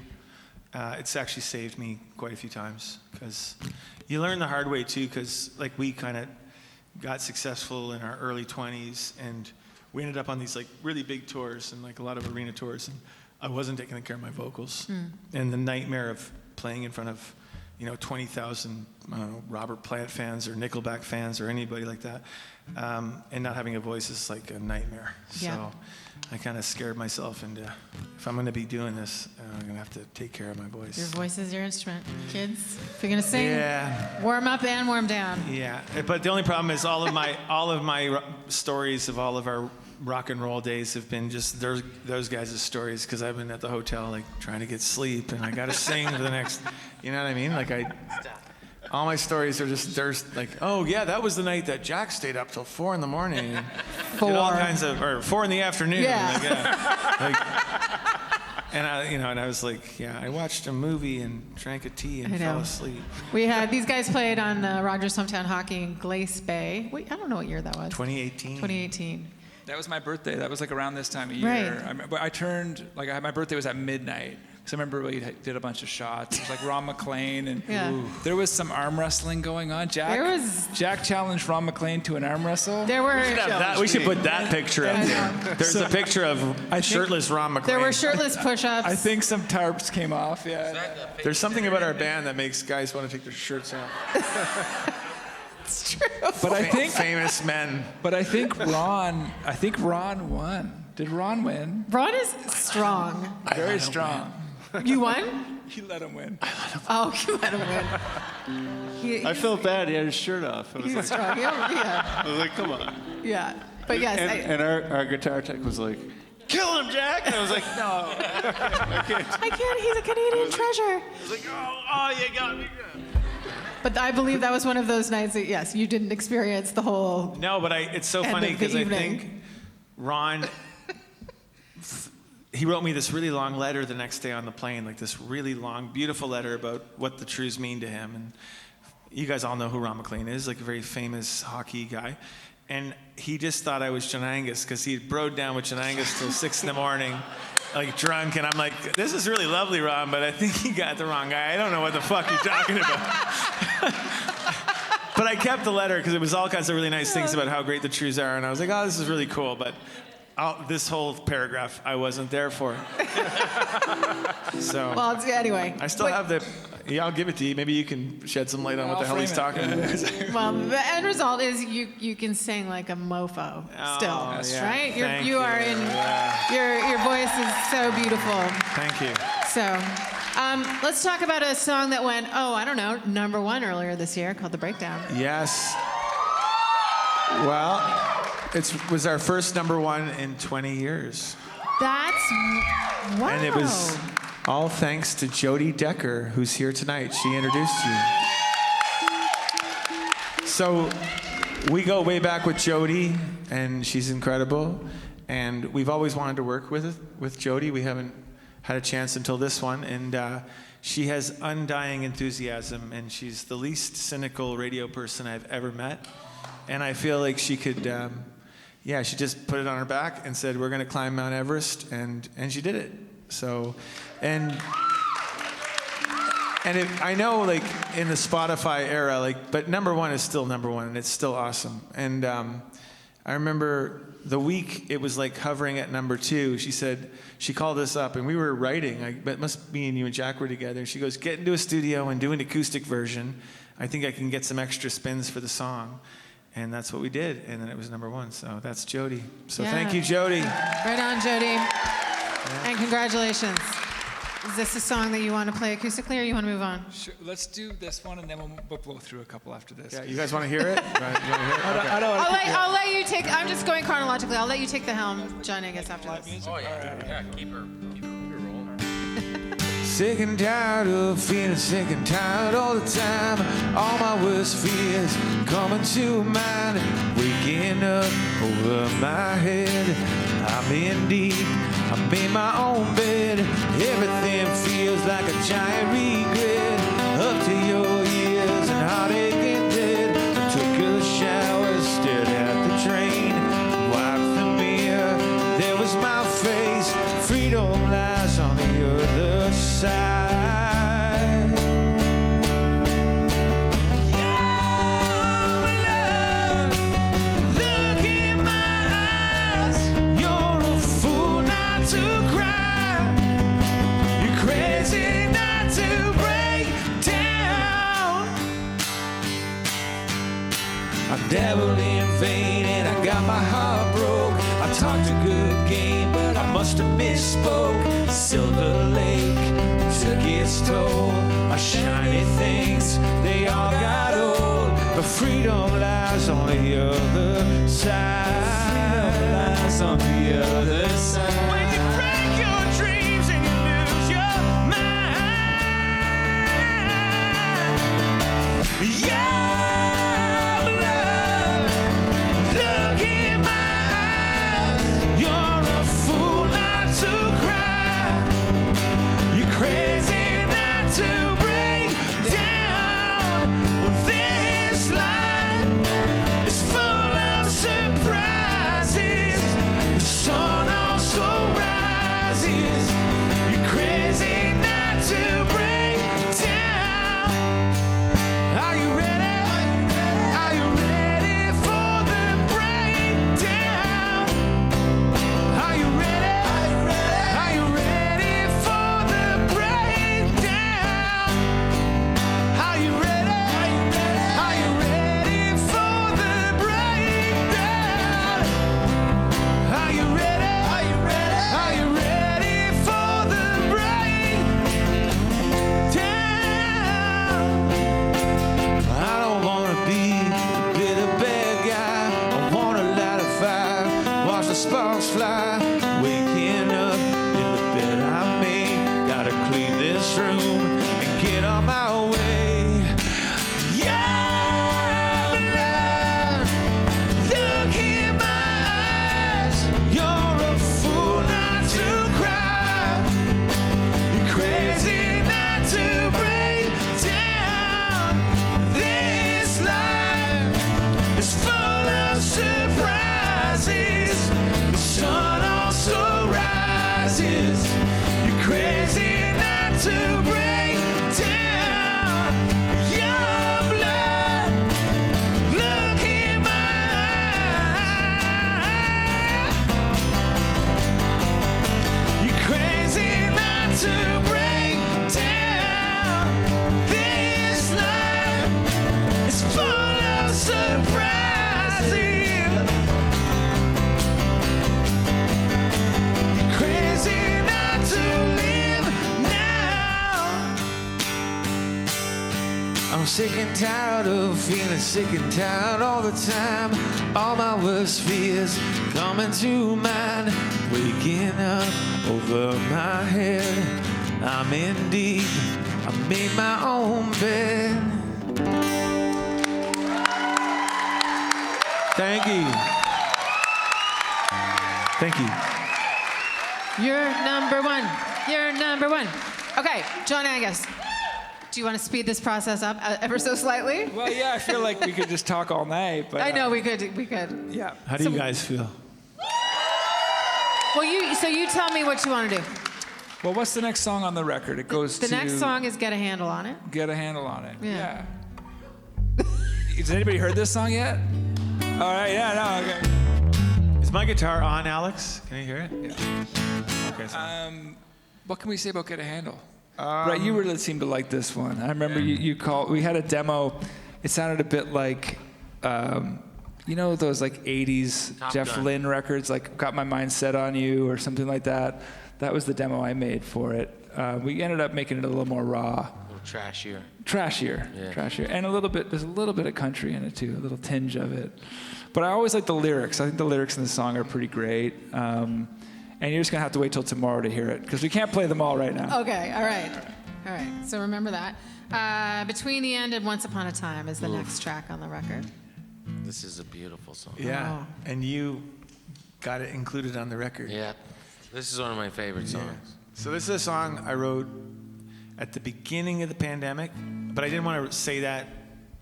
It's actually saved me quite a few times, because you learn the hard way too, because we kind of got successful in our early 20s, and we ended up on these really big tours and a lot of arena tours, and I wasn't taking care of my vocals. And the nightmare of playing in front of 20,000 Robert Plant fans or Nickelback fans or anybody like that, and not having a voice is like a nightmare.
Yeah.
So I kind of scared myself into, if I'm going to be doing this, I'm going to have to take care of my voice.
Your voice is your instrument. Kids, if you're going to sing,
Yeah.
warm up and warm down.
Yeah, but the only problem is all of my stories of all of our rock and roll days have been just those guys' stories, because I've been at the hotel trying to get sleep, and I got to sing for the next, you know what I mean? All my stories are just, oh yeah, that was the night that Jack stayed up till 4 in the morning. And did all kinds of, or 4 in the afternoon.
Yeah.
And I was I watched a movie and drank a tea and fell asleep.
We had, these guys played on Rogers Hometown Hockey in Glace Bay. Wait, I don't know what year that was.
2018.
2018.
That was my birthday. That was around this time of year.
Right.
I turned, my birthday was at midnight. Because I remember we did a bunch of shots. It was Ron McLean, and there was some arm wrestling going on. Jack challenged Ron McLean to an arm wrestle.
There were.
We should put that picture up there. There's a picture of shirtless Ron McLean.
There were shirtless push-ups.
I think some tarps came off. Yeah.
There's something about our band that makes guys want to take their shirts off.
It's true.
But I think
famous men.
But I think Ron won. Did Ron win?
Ron is strong.
Very strong.
You won?
He let him win.
Oh, you let him win.
I felt bad. He had his shirt off. I was
He's strong. Yeah.
I was like, come on.
Yeah. But yes.
And our guitar tech was like, kill him, Jack. And I was like, no.
I can't. He's a Canadian treasure.
I was like, oh, you got me.
But I believe that was one of those nights that, yes, you didn't experience the whole.
No, but it's so funny because I think Ron, he wrote me this really long letter the next day on the plane, this really long, beautiful letter about what the Trews mean to him. And you guys all know who Ron McLean is, a very famous hockey guy. And he just thought I was John-Angus, because he broed down with John-Angus till 6 in the morning, drunk. And I'm like, this is really lovely, Ron, but I think he got the wrong guy. I don't know what the fuck you're talking about. But I kept the letter because it was all kinds of really nice things about how great the Trews are. And I was like, oh, this is really cool. But this whole paragraph, I wasn't there for. So.
Well, anyway.
I still have the. Yeah, I'll give it to you. Maybe you can shed some light on what the hell he's talking about.
Well, the end result is you can sing like a mofo still, right? You are in. Yeah. Your voice is so beautiful.
Thank you.
So, let's talk about a song that went, #1 earlier this year, called "The Breakdown."
Yes. Well, it was our first #1 in 20 years.
That's wow.
And it was all thanks to Jody Decker, who's here tonight. She introduced you. So we go way back with Jody, and she's incredible. And we've always wanted to work with Jody. We haven't had a chance until this one. And she has undying enthusiasm, and she's the least cynical radio person I've ever met. And I feel like she could, she just put it on her back and said, we're going to climb Mount Everest, and she did it. So, and I know, in the Spotify era, but #1 is still #1, and it's still awesome. And I remember the week it was hovering at #2, she said, she called us up, and we were writing. It must be you and Jack were together. She goes, get into a studio and do an acoustic version. I think I can get some extra spins for the song. And that's what we did, and then it was #1. So that's Jody. So thank you, Jody.
Right on, Jody. Yeah. And congratulations. Is this a song that you want to play acoustically, or you want to move on?
Sure. Let's do this one, and then we'll blow through a couple after this.
Yeah, you guys want to hear it? Right, you want to hear it? Okay.
I'll let you take. I'm just going chronologically. I'll let you take the helm, John-Angus, after this.
Oh yeah, keep her rolling.
sick and tired of feeling sick and tired all the time. All my worst fears coming to mind, waking up over my head. I'm in deep, I made my own bed. Everything feels like a giant regret. Up to your ears and heartache and dead. I took a shower, stared at the train, wiped the mirror, there was my face. Freedom lies on the other side. Dabbled in vain and I got my heart broke. I talked a good game, but I must have misspoke. Silver Lake took its toll. My shiny things, they all got old. But freedom lies on the other side. Freedom lies on the other side. When you break your dreams and you lose your mind. Yeah. Sick and tired of feeling sick and tired all the time. All my worst fears coming to mind, waking up over my head. I'm in deep, I made my own bed. Thank you. Thank you.
You're number one. You're number one. Okay, John-Angus. Do you want to speed this process up ever so slightly?
Well, yeah, I feel like we could just talk all night. But
I know we could.
Yeah.
How do you guys feel?
Well, you tell me what you want to do.
Well, what's the next song on the record? It goes
The next song is Get a Handle on It.
Get a Handle on It.
Yeah.
Has anybody heard this song yet? All right, yeah, no, okay.
Is my guitar on, Alex? Can you hear it?
Yeah.
Okay, so.
What can we say about Get a Handle? Right, you really seemed to like this one. I remember you called. We had a demo. It sounded a bit like, you know, those like '80s
Top
Jeff
Gun.
Lynne records, like "Got My Mind Set on You" or something like that. That was the demo I made for it. We ended up making it a little more raw,
A little trashier.
trashier, and a little bit. There's a little bit of country in it too, a little tinge of it. But I always like the lyrics. I think the lyrics in the song are pretty great. And you're just going to have to wait till tomorrow to hear it, because we can't play them all right now.
Okay, all right. All right, so remember that. Between the End and Once Upon a Time is the next track on the record.
This is a beautiful song.
Yeah, and you got it included on the record.
Yeah. This is one of my favorite songs.
So this is a song I wrote at the beginning of the pandemic, but I didn't want to say that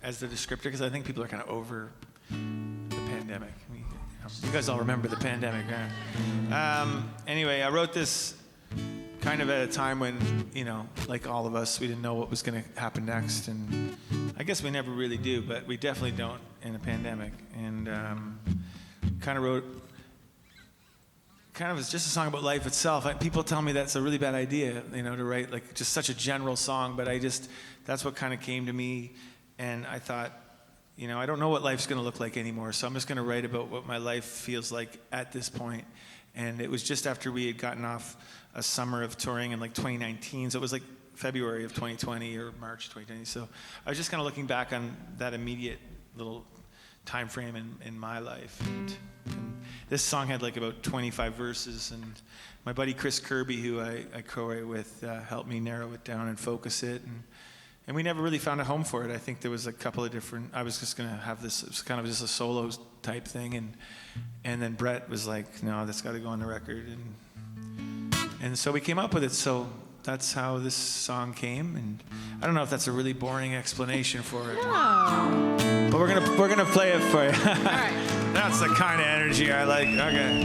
as the descriptor because I think people are kind of over the pandemic. I mean, you guys all remember the pandemic, right? Anyway, I wrote this kind of at a time when, like all of us, we didn't know what was going to happen next, and I guess we never really do, but we definitely don't in a pandemic. And kind of wrote, it's just a song about life itself. People tell me that's a really bad idea, to write like just such a general song, but that's what kind of came to me, and I thought, I don't know what life's going to look like anymore, so I'm just going to write about what my life feels like at this point. And it was just after we had gotten off a summer of touring in like 2019, so it was like February of 2020 or March 2020. So I was just kind of looking back on that immediate little time frame in my life. And this song had like about 25 verses, and my buddy Chris Kirby, who I co-write with, helped me narrow it down and focus it. And we never really found a home for it. I think there was a couple of different, I was just going to have this, it was kind of just a solo type thing. And then Brett was like, no, that's got to go on the record. And so we came up with it. So that's how this song came. And I don't know if that's a really boring explanation for it.
No.
But we're gonna play it for you.
All right.
That's the kind of energy I like. Okay.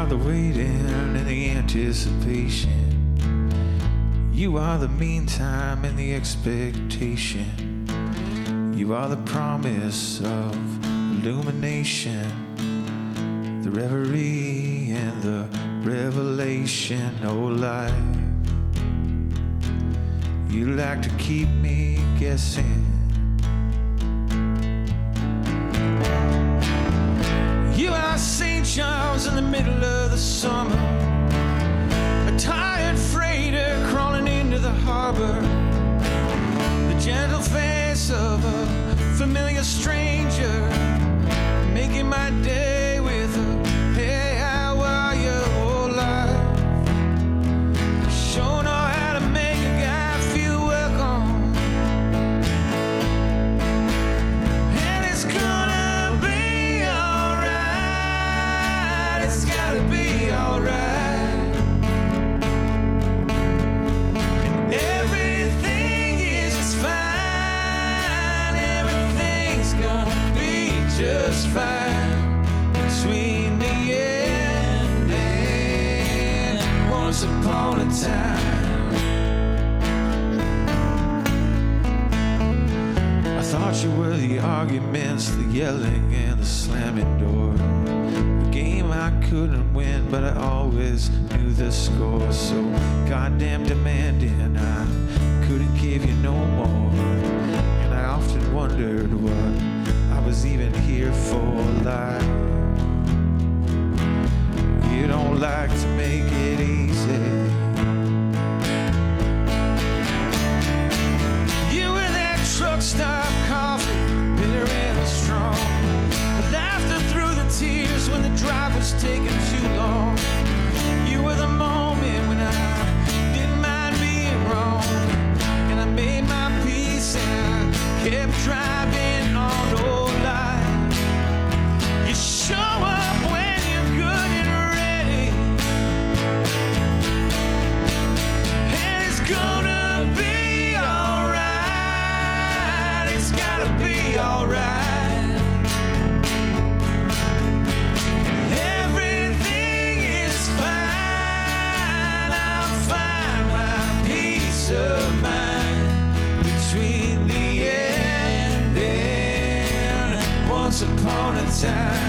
The waiting and the anticipation. You are the meantime and the expectation. You are the promise of illumination, the reverie and the revelation. Oh, life, you like to keep me guessing. You are St. John's in the middle of the summer, a tired freighter crawling into the harbor, the gentle face of a familiar stranger, making my day with a hey, how are you, oh, life. Sure know how to make a guy feel welcome, and it's gonna be alright. It's gotta be alright. And everything is just fine. Everything's gonna be just fine. Between the end and once upon a time. I thought you were the arguments, the yelling and the slamming door. A game I couldn't win, but I always knew the score. So goddamn demanding, I couldn't give you no more. And I often wondered what I was even here for. Like, you don't like to make it easy. You were that truck stop coffee, bitter and strong. The laughter through the tears when the drive was taking too long. You were the moment when I didn't mind being wrong, and I made my peace and I kept driving on. Oh, life, you show up when you're good and ready, and it's gonna be alright. It's gotta be alright. Everything is fine. I'll find my peace of mind between the end and once upon a time.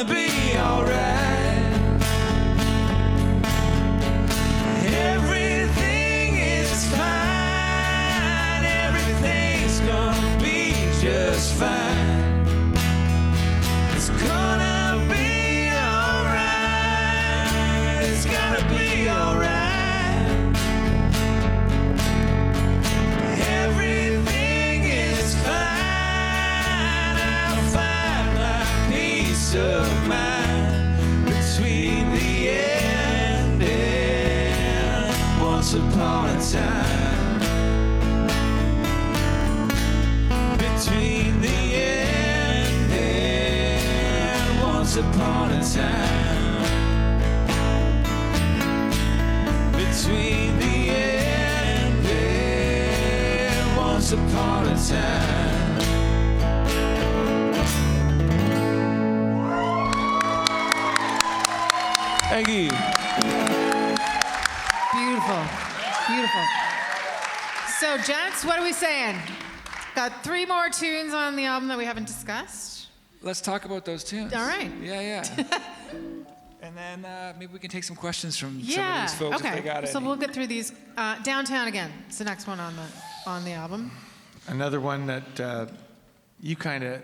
gonna be alright. Everything is fine. Everything's gonna be just fine. It's gonna be alright. It's gonna be alright. Everything is fine. I'll find my peace of mind between the end and once upon a time. Between the end and once upon a time. Between the end and once upon a time. Thank you.
Beautiful. Beautiful. So, gents, what are we saying? Got 3 more tunes on the album that we haven't discussed.
Let's talk about those tunes.
All right.
Yeah. And then maybe we can take some questions from some of
Yeah.
these folks
Okay.
if they got
So
any.
we'll get through these. Downtown again. It's the next one on the album.
Another one that you kind of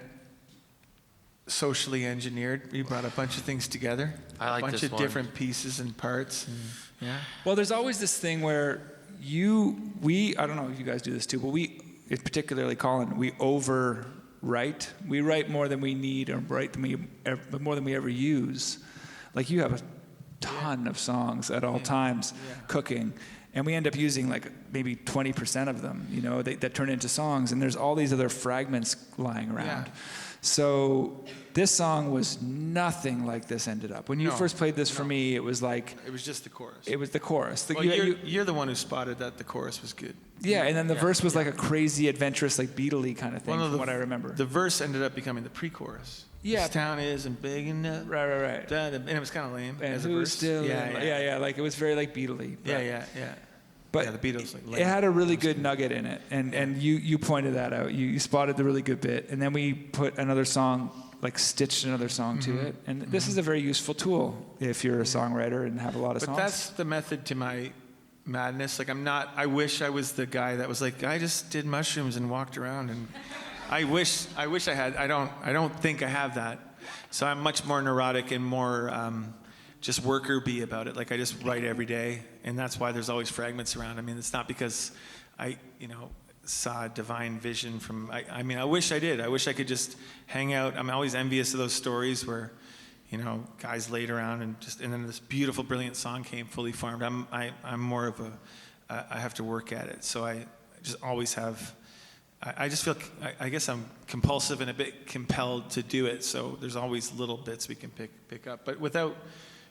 socially engineered. You brought a bunch of things together.
I like
a bunch
this
of
one.
different pieces and parts. And, yeah.
Well, there's always this thing where I don't know if you guys do this too, but we, particularly Colin, we overwrite. We write more than we need or write more than we ever use. Like you have a ton of songs at all times cooking, and we end up using like maybe 20% of them, that turn into songs, and there's all these other fragments lying around.
Yeah.
So this song was nothing like this ended up. When you
No.
first played this for me, it was like,
It was just the chorus.
it was the chorus.
Well, you're the one who spotted that the chorus was good.
Yeah, and then the verse was like a crazy, adventurous, like Beatle-y kind of thing,
One of
from what I remember.
The verse ended up becoming the pre-chorus.
Yeah.
This town isn't big enough.
Right.
And it was kind of lame
And
as a
who's
verse.
still?
Yeah.
Yeah. Like it was very like Beatle-y. but-
Yeah.
But
Yeah, the Beatles, like, lame.
it had a really good nugget in it, and you pointed that out. You spotted the really good bit, and then we put another song, like stitched another song to it. And this is a very useful tool if you're a songwriter and have a lot of
But
songs.
that's the method to my madness. Like I wish I was the guy that was like, I just did mushrooms and walked around, and I wish I had. I don't think I have that. So I'm much more neurotic and more just worker bee about it. Like I just write every day, and that's why there's always fragments around. I mean, it's not because I saw a divine vision from. I mean, I wish I did. I wish I could just hang out. I'm always envious of those stories where, guys laid around and then this beautiful, brilliant song came fully formed. I'm more of I have to work at it. So I just always have. I just feel. I guess I'm compulsive and a bit compelled to do it. So there's always little bits we can pick up, but without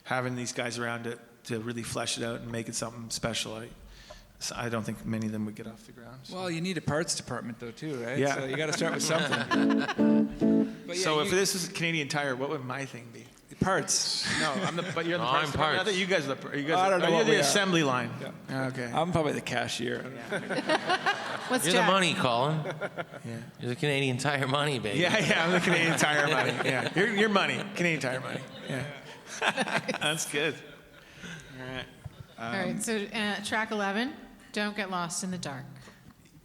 having these guys around it to really flesh it out and make it something special. I don't think many of them would get off the ground. So.
Well, you need a parts department though too, right?
Yeah.
So you got to start with something. But yeah,
So if this is Canadian Tire, what would my thing be?
parts.
No, but you're the
No,
parts.
I'm
department.
parts.
I thought you guys are the. You guys
I don't know
you're
what we
the
are.
assembly line. Okay.
I'm probably the cashier.
What's
You're
Jack?
the money, Colin.
Yeah.
You're the Canadian Tire money, baby.
Yeah, I'm the Canadian Tire money. Yeah, your money, Canadian Tire money. Yeah, that's good. All right.
All right. So track 11. Don't get lost in the dark.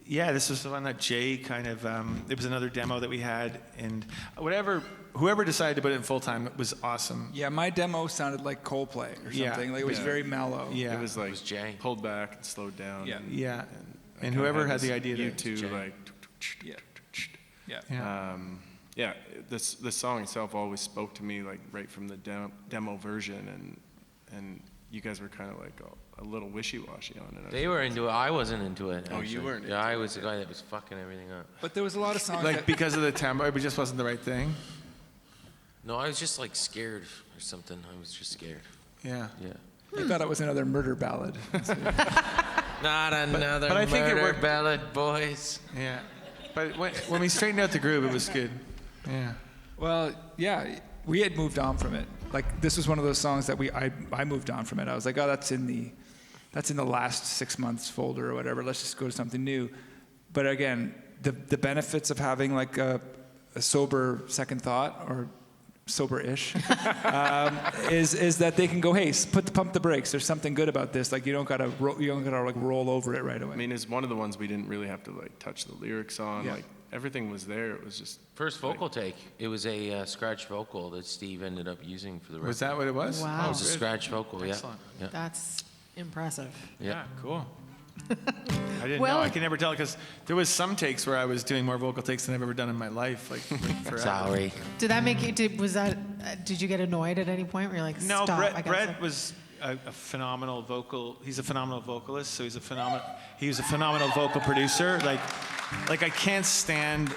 Yeah, this was the one that Jay kind of. It was another demo that we had, and whoever decided to put it in full time, it was awesome.
Yeah, my demo sounded like Coldplay or
Yeah.
something. Like it was
Yeah.
very mellow.
Yeah,
It was like
Jay.
pulled back and slowed down.
Yeah.
And,
yeah,
I
and
kinda
whoever had
this
the idea to.
U2 like.
Yeah. Yeah.
Yeah.
Yeah, this song itself always spoke to me like right from the demo version, and you guys were kind of like a little wishy-washy on it.
They were into it. I wasn't into it.
Oh, you
actually.
weren't
Yeah, I was the guy that was fucking everything up.
But there was a lot of songs
Like
that,
because of the tempo, it just wasn't the right thing.
No, I was just like scared or something. I was just scared.
Yeah.
Yeah.
I thought it was another murder ballad.
Not another
but I think it
murder
worked.
ballad, boys.
Yeah. But when we straightened out the groove, it was good. Yeah.
Well, yeah, we had moved on from it. Like this was one of those songs that I moved on from it. I was like, oh, that's in the last 6 months folder or whatever. Let's just go to something new. But again, the benefits of having like a sober second thought or sober-ish, is that they can go, hey, pump the brakes. There's something good about this. Like you don't gotta like roll over it right away.
I mean, it's one of the ones we didn't really have to like touch the lyrics on.
Yeah.
Like everything was there. It was just
First vocal take. It was a scratch vocal that Steve ended up using for the record.
Was that what it was?
Wow.
It was a scratch vocal, yeah.
Excellent.
Yeah.
That's impressive.
Yeah, cool. I didn't
Well-
know. I can never tell because there was some takes where I was doing more vocal takes than I've ever done in my life, like forever.
Sorry.
Did that make you? Did you get annoyed at any point where you're like,
No,
stop? I gotta
Brett
stop.
was a phenomenal vocal. He's a phenomenal vocalist, so he was a phenomenal vocal producer. Like I can't stand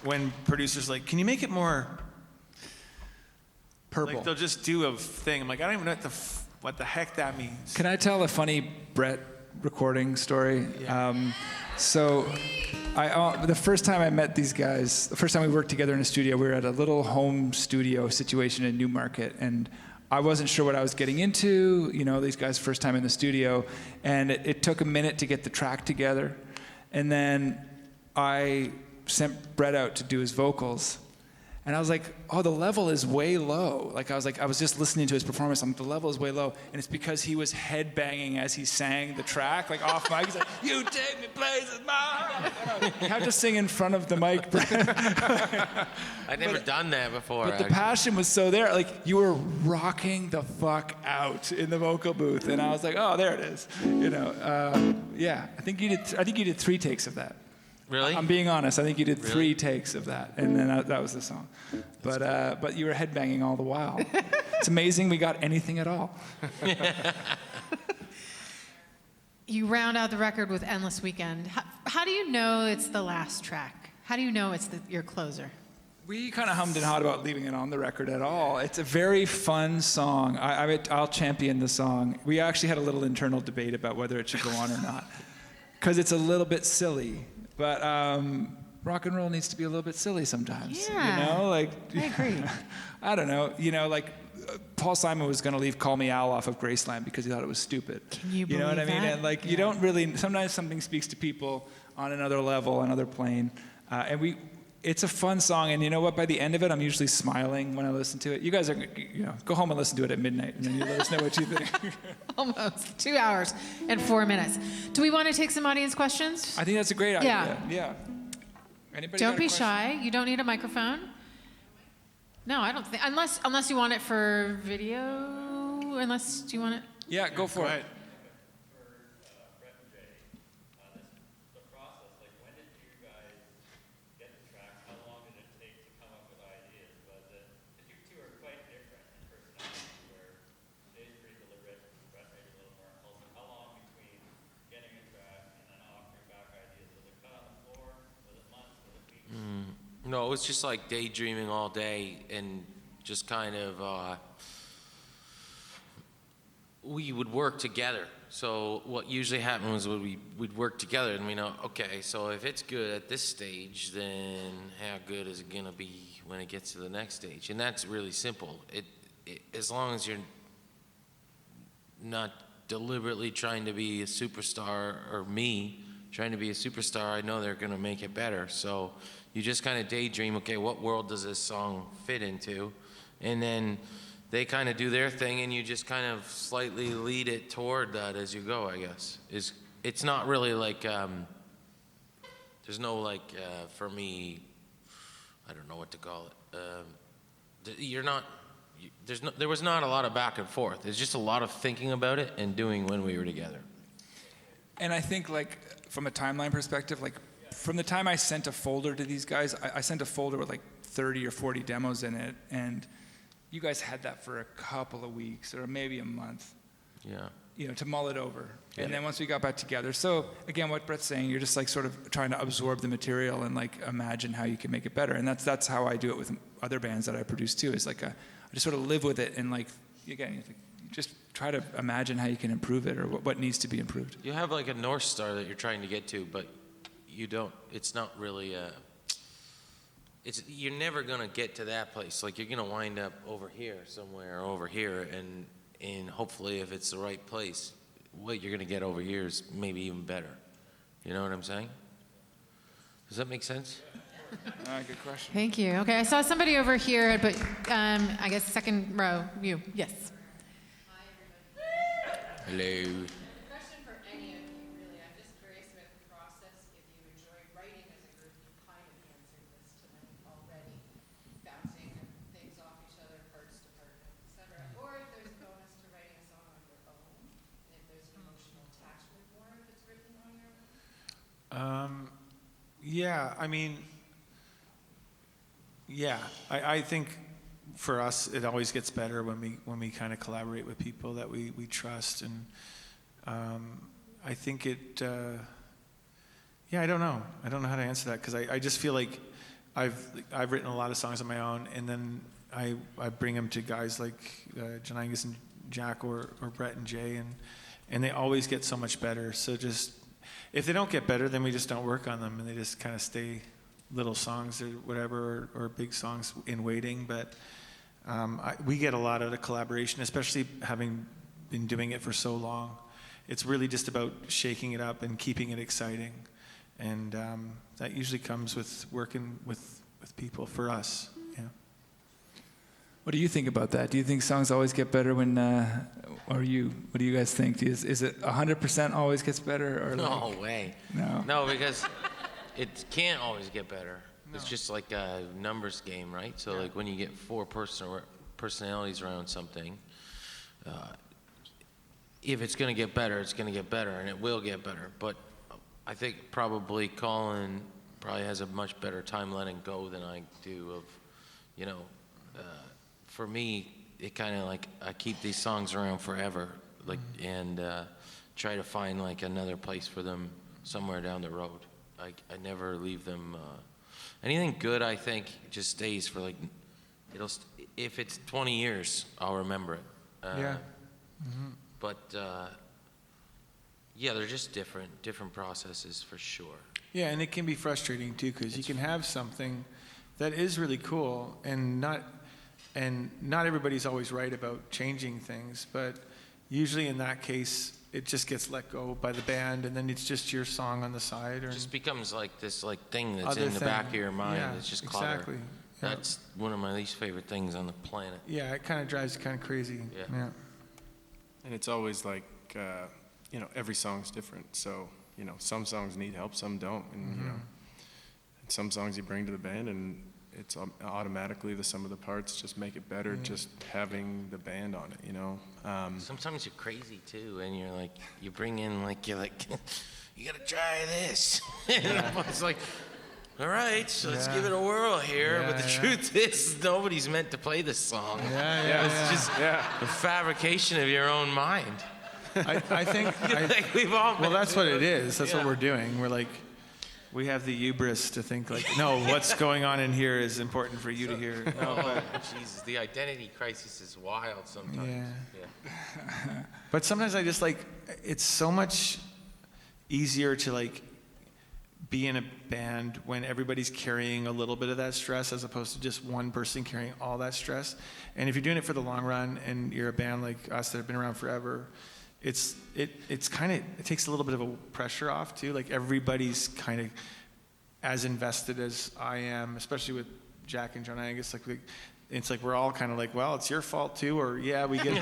when producers like, can you make it more
Purple.
like they'll just do a thing. I'm like, I don't even know what the heck that means.
Can I tell a funny Brett recording story?
Yeah.
So, the first time I met these guys, the first time we worked together in a studio, we were at a little home studio situation in Newmarket, and I wasn't sure what I was getting into. You know, these guys' first time in the studio, and it took a minute to get the track together, and then I sent Brett out to do his vocals. And I was like, oh, the level is way low. I was just listening to his performance. The level is way low. And it's because he was headbanging as he sang the track, like off mic. He's like, you take me places, mom. You have to sing in front of the mic.
I'd never done that before.
But the passion was so there. Like, you were rocking the fuck out in the vocal booth. And I was like, oh, there it is. You know, yeah. I think you did 3 takes of that.
Really?
I'm being honest. I think you did 3 takes of that, and then that was the song. But you were headbanging all the while. It's amazing we got anything at all.
You round out the record with Endless Weekend. How do you know it's the last track? How do you know it's your closer?
We kind of hummed and hawed about leaving it on the record at all. It's a very fun song. I'll champion the song. We actually had a little internal debate about whether it should go on or not, because it's a little bit silly. But rock and roll needs to be a little bit silly sometimes.
Yeah.
You know, like
I agree.
I don't know. You know, like Paul Simon was going to leave "Call Me Al" off of Graceland because he thought it was stupid.
Can you
know what I
believe
mean?
that?
And like, you
Yeah.
don't really. Sometimes something speaks to people on another level, another plane, and it's a fun song. And you know what? By the end of it, I'm usually smiling when I listen to it. You guys are, go home and listen to it at midnight, and then you let us know what you think.
Almost 2 hours and 4 minutes. Do we want to take some audience questions?
I think that's a great idea. Yeah. Anybody
Don't
got a
be
question?
shy. You don't need a microphone. No, I don't think. Unless you want it for video. Do you want it?
Yeah, go for it.
No, it was just like daydreaming all day and just kind of, we would work together. So what usually happened was we'd work together and we know, okay, so if it's good at this stage, then how good is it going to be when it gets to the next stage? And that's really simple. As long as you're not deliberately trying to be a superstar, or me trying to be a superstar, I know they're going to make it better. So you just kind of daydream, okay, what world does this song fit into? And then they kind of do their thing, and you just kind of slightly lead it toward that as you go, I guess. It's not really like, there's no like, for me, I don't know what to call it. There was not a lot of back and forth. There's just a lot of thinking about it and doing when we were together.
And I think, like, from a timeline perspective, like, from the time I sent a folder to these guys, I sent a folder with like 30 or 40 demos in it, and you guys had that for a couple of weeks or maybe a month,
Yeah.
To mull it over.
Yeah.
And then once we got back together, so again, what Brett's saying, you're just like sort of trying to absorb the material and like imagine how you can make it better. And that's how I do it with other bands that I produce too. Is like I just sort of live with it and like, again, you just try to imagine how you can improve it or what needs to be improved.
You have like a North Star that you're trying to get to, but you don't, it's not really, you're never going to get to that place. Like, you're going to wind up over here somewhere, or over here, and hopefully if it's the right place, what you're going to get over here is maybe even better. You know what I'm saying? Does that make sense?
Good question.
Thank you. Okay, I saw somebody over here, but I guess second row. You, yes.
Hello.
Question for any of you, really. I'm just curious about the process. If you enjoy writing as a group, you kind of answered this tonight already, bouncing things off each other, parts to part, etc. Or if there's a bonus to writing a song on your own, and if there's an emotional attachment more if it's written on your own.
Yeah, I mean, yeah, I think for us it always gets better when we kind of collaborate with people that we trust, and I think it. Yeah, I don't know how to answer that, because I just feel like I've written a lot of songs on my own, and then I bring them to guys like John-Angus and Jack or Brett and Jay, and they always get so much better. So just, if they don't get better, then we just don't work on them, and they just kind of stay little songs or whatever, or big songs in waiting. But we get a lot out of collaboration, especially having been doing it for so long. It's really just about shaking it up and keeping it exciting, and that usually comes with working with people, for us. Yeah.
What do you think about that? Do you think songs always get better when, what do you guys think? Is it 100% always gets better? Or
No way.
No.
No, because it can't always get better. No. It's just like a numbers game, right? So like when you get four personalities around something, if it's going to get better, it's going to get better, and it will get better. But I think probably Colin probably has a much better time letting go than I do of, for me, it kind of like, I keep these songs around forever, like, and try to find like another place for them somewhere down the road. I never leave them. Anything good, I think, just stays for like, if it's 20 years, I'll remember it.
Yeah.
But yeah, they're just different processes for sure.
Yeah, and it can be frustrating too, because you can have something that is really cool, and not everybody's always right about changing things, but usually in that case, it just gets let go by the band, and then it's just your song on the side. Or
It just becomes like this like thing that's
other
in the
thing.
back of your mind.
Yeah,
It's just clutter.
exactly. Yeah.
That's one of my least favorite things on the planet.
Yeah, it kind of drives you kind of crazy.
Yeah.
And it's always like, every song's different. So, some songs need help, some don't. And, some songs you bring to the band, and it's automatically the sum of the parts just make it better, just having the band on it,
Sometimes you're crazy too, and you're like, you bring in like, you're like, you gotta try this. And it's like, all right, so let's give it a whirl here. But the truth is, nobody's meant to play this song. It's just a fabrication of your own mind.
I think,
Like we've all
well, that's what it is. That's what we're doing. We're like, we have the hubris to think like, no, what's going on in here is important for you to hear. No,
Oh, Jesus, the identity crisis is wild sometimes.
Yeah. But sometimes I just like, it's so much easier to like be in a band when everybody's carrying a little bit of that stress, as opposed to just one person carrying all that stress. And if you're doing it for the long run, and you're a band like us that have been around forever, it's kind of, it takes a little bit of a pressure off too. Like everybody's kind of as invested as I am, especially with Jack and John-Angus. Like it's like we're all kind of like, well, it's your fault too, or yeah, we get,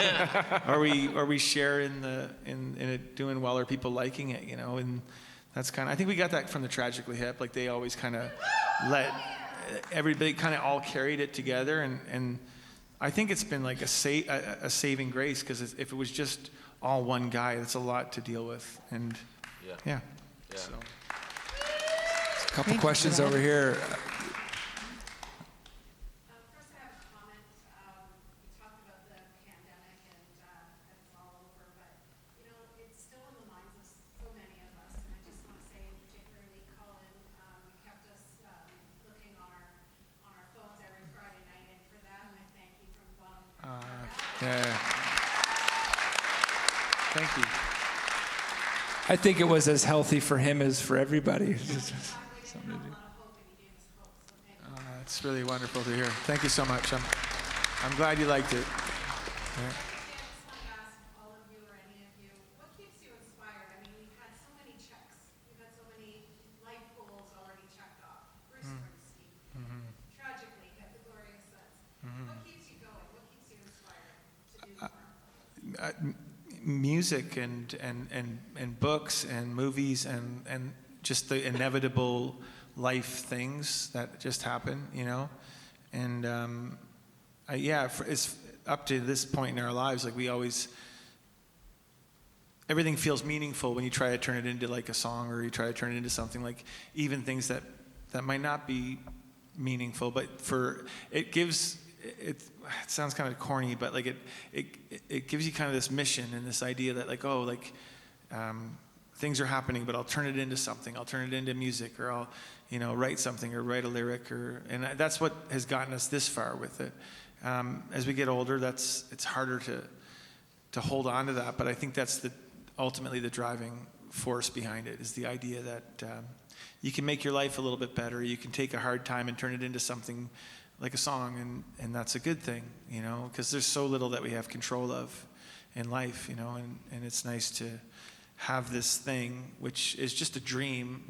or we share in it doing well, or people liking it, and that's kind of, I think we got that from the Tragically Hip. Like they always kind of let everybody kind of all carried it together, and I think it's been like a saving grace, because if it was just all one guy, that's a lot to deal with. And yeah. So.
A couple questions over here.
First, I have a comment. You talked about the pandemic and that it's all over, but it's still in the minds of so many of us. And I just want to say, particularly Colin, you kept us looking on our phones every Friday night, and for that, I thank you from the bottom of my heart.
Yeah. Thank you.
I think it was as healthy for him as for everybody.
It's really wonderful to hear. Thank you so much. I'm glad you liked it. Yeah.
All of you or any of you, what keeps you inspired? I mean, we've had so many checks. We've had so many life goals already checked off. Bruce Springsteen,
music and books and movies and just the inevitable life things that just happen, you know. And it's up to this point in our lives, like everything feels meaningful when you try to turn it into like a song, or you try to turn it into something, like even things that might not be meaningful, but it sounds kind of corny, but like it gives you kind of this mission and this idea that like, things are happening, but I'll turn it into something. I'll turn it into music, or I'll, write something, or write a lyric, and that's what has gotten us this far with it. As we get older, it's harder to hold on to that, but I think that's ultimately the driving force behind it, is the idea that you can make your life a little bit better. You can take a hard time and turn it into something like a song, and that's a good thing, because there's so little that we have control of in life, and it's nice to have this thing, which is just a dream,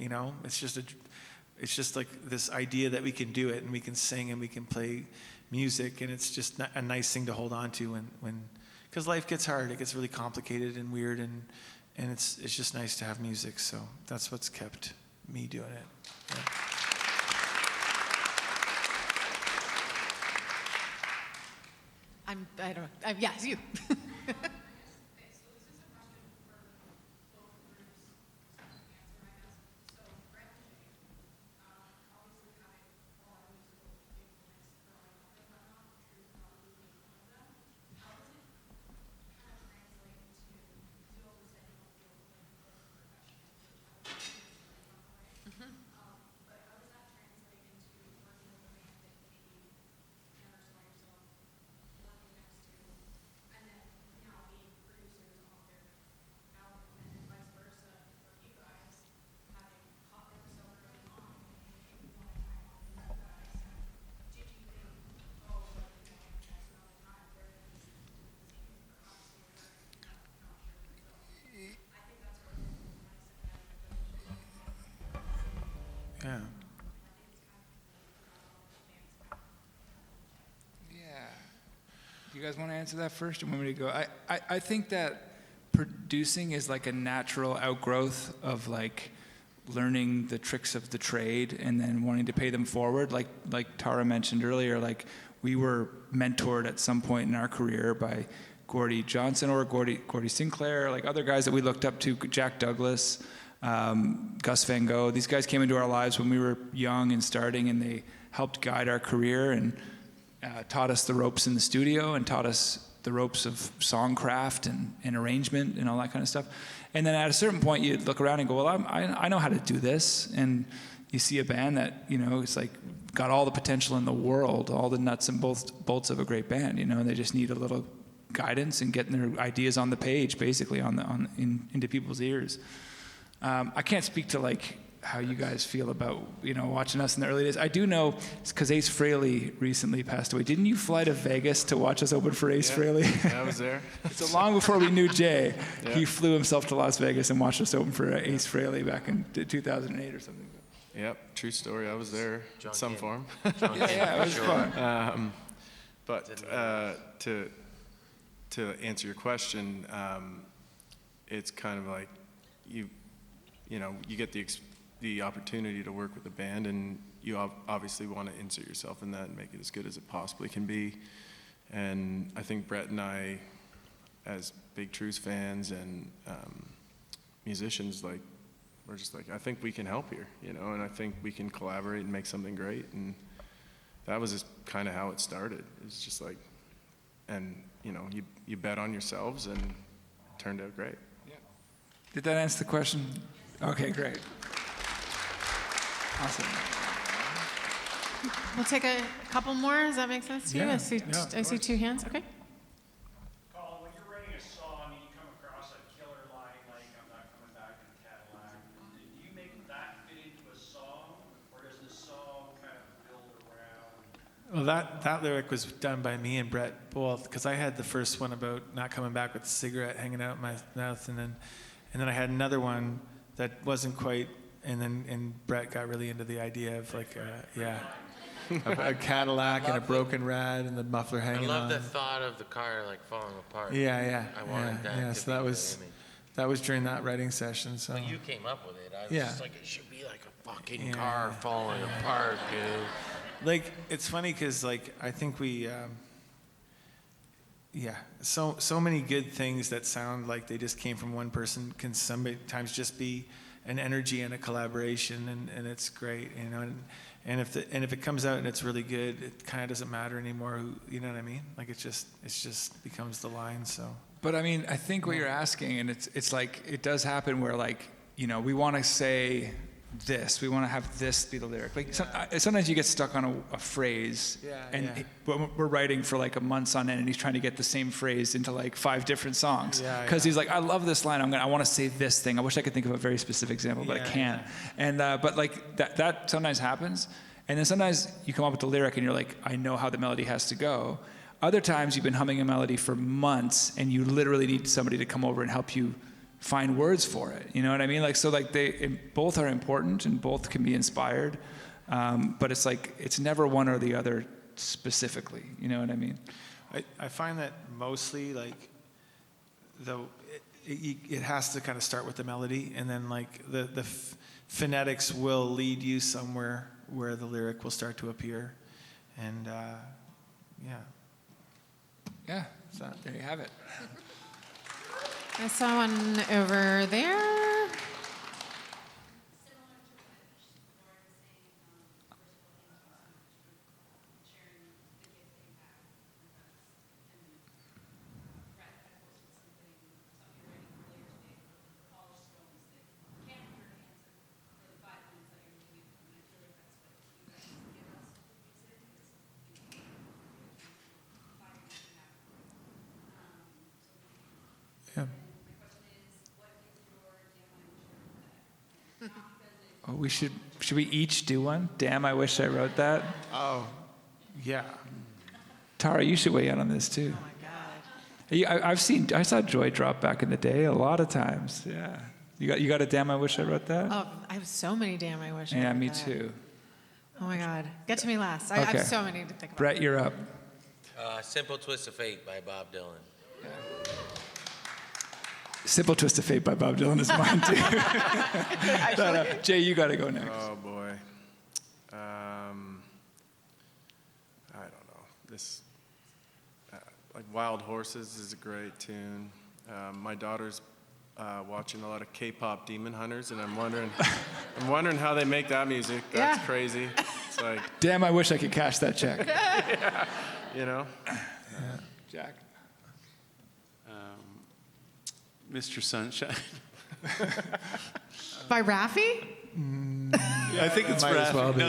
it's just like this idea that we can do it, and we can sing, and we can play music, and it's just a nice thing to hold on to because life gets hard, it gets really complicated and weird, and it's just nice to have music. So that's what's kept me doing it. Yeah.
I don't know. Yes, you.
Yeah.
Do you guys want to answer that first, or want me to go? I think that producing is like a natural outgrowth of like learning the tricks of the trade and then wanting to pay them forward. Like Tara mentioned earlier, like we were mentored at some point in our career by Gordie Johnson or Gordie Sinclair, like other guys that we looked up to, Jack Douglas, Gus Van Gogh. These guys came into our lives when we were young and starting, and they helped guide our career and taught us the ropes in the studio and taught us the ropes of songcraft and arrangement and all that kind of stuff. And then at a certain point, you look around and go, well, I know how to do this. And you see a band that, it's like got all the potential in the world, all the nuts and bolts of a great band, and they just need a little guidance and getting their ideas on the page, basically into people's ears. I can't speak to like how you guys feel about watching us in the early days. I do know because Ace Frehley recently passed away. Didn't you fly to Vegas to watch us open for Ace Frehley?
Yeah, I was there.
So long before we knew Jay, he flew himself to Las Vegas and watched us open for Ace Frehley back in 2008 or something.
Yep, true story. I was there in some form.
Yeah, it was fun.
But to answer your question, it's kind of like you get the opportunity to work with a band, and you obviously want to insert yourself in that and make it as good as it possibly can be. And I think Brett and I, as big Trews fans and musicians, like we're just like, I think we can help here, and I think we can collaborate and make something great. And that was just kind of how it started. It's just like, and you bet on yourselves, and it turned out great.
Yeah. Did that answer the question? Okay, great. Awesome.
We'll take a couple more. Does that make sense to you?
Yeah,
I see two hands. Okay.
Colin, when you're writing a song and you come across a killer line like "I'm not coming back in a Cadillac," do you make that fit into a song, or does the song kind of build around?
Well, that lyric was done by me and Brett both, because I had the first one about not coming back with a cigarette hanging out my mouth, and then I had another one that wasn't quite, and Brett got really into the idea of like, a Cadillac and a broken rad and the muffler
I
hanging
love
on.
the thought of the car like falling apart.
Yeah.
I wanted that to
So
be
that
the
was
image.
during that writing session. So
When you came up with it, I was
Yeah.
just like, it should be like a fucking car falling apart, dude.
like it's funny because like I think we so many good things that sound like they just came from one person can sometimes just be an energy and a collaboration, and it's great, you know. And if it comes out and it's really good, it kind of doesn't matter anymore who, you know what I mean? Like it just becomes the line. So
But I mean, I think what you're asking, and it's like, it does happen where like, you know, we want to say this, we want to have this be the lyric. Like sometimes you get stuck on a phrase, we're writing for like a month on end, and he's trying to get the same phrase into like 5 different songs. Because he's like, I love this line, I want to say this thing. I wish I could think of a very specific example, but I can't. And but like that sometimes happens. And then sometimes you come up with the lyric and you're like, I know how the melody has to go. Other times you've been humming a melody for months and you literally need somebody to come over and help you find words for it. You know what I mean? Like, so like both are important and both can be inspired. But it's like, it's never one or the other specifically. You know what I mean?
I find that mostly like it has to kind of start with the melody, and then like the phonetics will lead you somewhere where the lyric will start to appear. And
So there you have it.
I saw one over there.
Oh, should we each do one? Damn, I wish I wrote that.
Oh, yeah.
Tara, you should weigh in on this too.
Oh my God.
I saw Joy drop back in the day a lot of times. Yeah. You got a damn, I wish I wrote that?
Oh, I have so many damn I wish I
Yeah,
wrote
me
that.
too.
Oh my God. Get to me last. I
Okay.
have so many to think about.
Brett, you're up.
Simple Twist of Fate by Bob Dylan.
Simple Twist of Fate by Bob Dylan is mine too. Jay, you got to go next.
Oh boy. I don't know. This like Wild Horses is a great tune. My daughter's watching a lot of K-pop Demon Hunters, and I'm wondering how they make that music. That's crazy. It's like,
Damn, I wish I could cash that check.
yeah, you know.
Jack.
Mr. Sunshine.
By Raffi?
I think it's
Might as well be,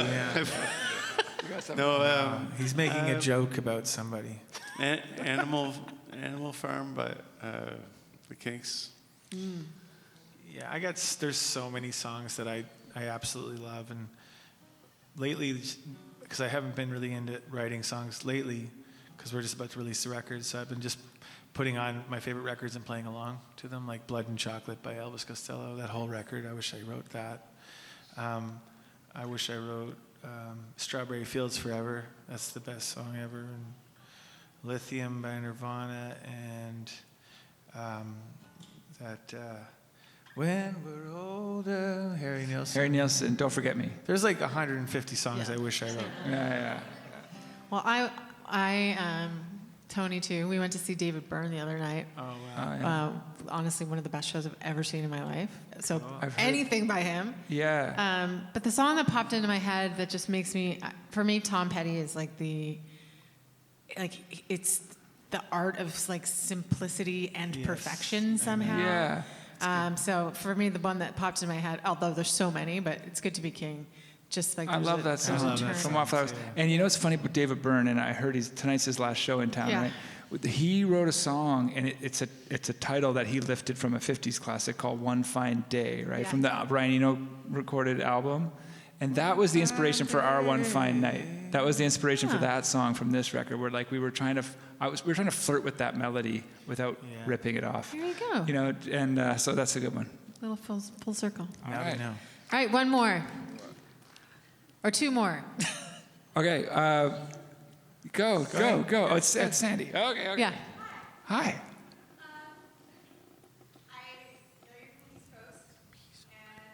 No,
He's making a joke about somebody.
Animal Farm by the Kinks.
Yeah, there's so many songs that I absolutely love, and lately, because I haven't been really into writing songs lately, because we're just about to release the record, so I've been just putting on my favorite records and playing along to them, like Blood and Chocolate by Elvis Costello, that whole record. I wish I wrote that. I wish I wrote Strawberry Fields Forever. That's the best song ever. And Lithium by Nirvana, and When We're Older, Harry Nilsson.
Harry Nilsson, Don't Forget Me.
There's like 150 songs I wish I wrote.
Yeah.
Well, Tony too. We went to see David Byrne the other night.
Oh, wow.
Honestly, one of the best shows I've ever seen in my life. So
I've heard-
anything by him.
Yeah.
But the song that popped into my head that just makes me, for me, Tom Petty is it's the art of like simplicity and perfection somehow.
Yeah.
So for me, the one that popped in my head, although there's so many, but it's good to be king. Just like
I love that song. From Wildflowers. And you know what's funny about David Byrne, and I heard tonight's his last show in town, right? He wrote a song, and it's a title that he lifted from a 50s classic called One Fine Day, right? From the Brian Eno recorded album. And that was the inspiration for our One Fine Night. That was the inspiration for that song from this record, where like we were trying to flirt with that melody without ripping it off.
There you go.
You know, and so that's a good one.
Little full circle.
Now we know.
All right, one more. Or two more.
Okay, go. Oh, it's Sandy. Okay.
Yeah.
Hi.
I know you're from East Coast, and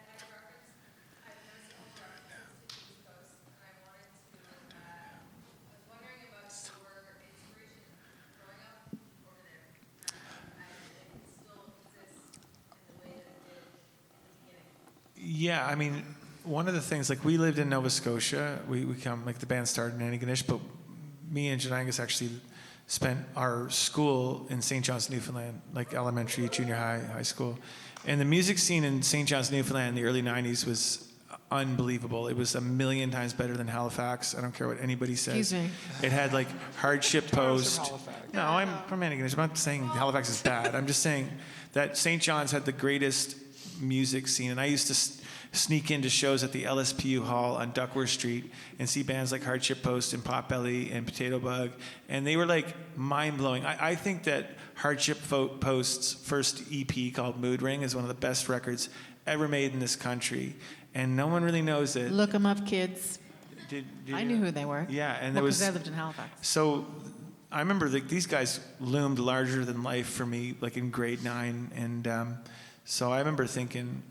I've noticed all the references to East Coast, and I wanted to, I was wondering about your inspiration growing up over there, and if it still exists in the way that it did in the beginning.
Yeah, I mean, one of the things, like we lived in Nova Scotia. We come, like the band started in Niagara, but me and John-Angus actually spent our school in St. John's, Newfoundland, like elementary, junior high, high school. And the music scene in St. John's, Newfoundland in the early 90s was unbelievable. It was a million times better than Halifax. I don't care what anybody says.
Excuse me.
It had like Hardship Post. No, I'm from Niagara. I'm not saying Halifax is bad. I'm just saying that St. John's had the greatest music scene. And I used to sneak into shows at the LSPU Hall on Duckworth Street and see bands like Hardship Post and Potbelly and Potato Bug, and they were like mind-blowing. I think that Hardship Post's first EP called Mood Ring is one of the best records ever made in this country, and no one really knows it.
Look them up, kids.
Did
I knew who they were.
Yeah, and
well,
there was.
because I lived in Halifax.
So I remember these guys loomed larger than life for me, like in grade 9, and so I remember thinking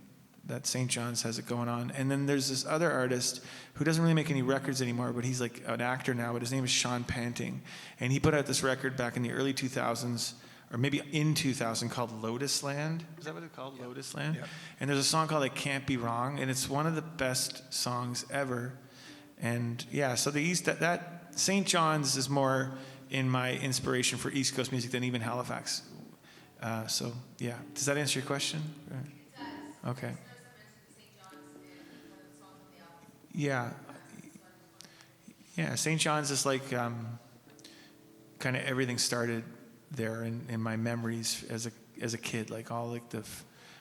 that St. John's has it going on. And then there's this other artist who doesn't really make any records anymore, but he's like an actor now, but his name is Sean Panting. And he put out this record back in the early 2000s, or maybe in 2000, called Lotus Land. Is that what it's called? Yep. Lotus Land? Yep. And there's a song called I Can't Be Wrong, and it's one of the best songs ever. And yeah, so the East, that St. John's is more in my inspiration for East Coast music than even Halifax. So yeah, does that answer your question?
It does.
Okay. Yeah. St. John's is like kind of everything started there in my memories as a kid, like all like the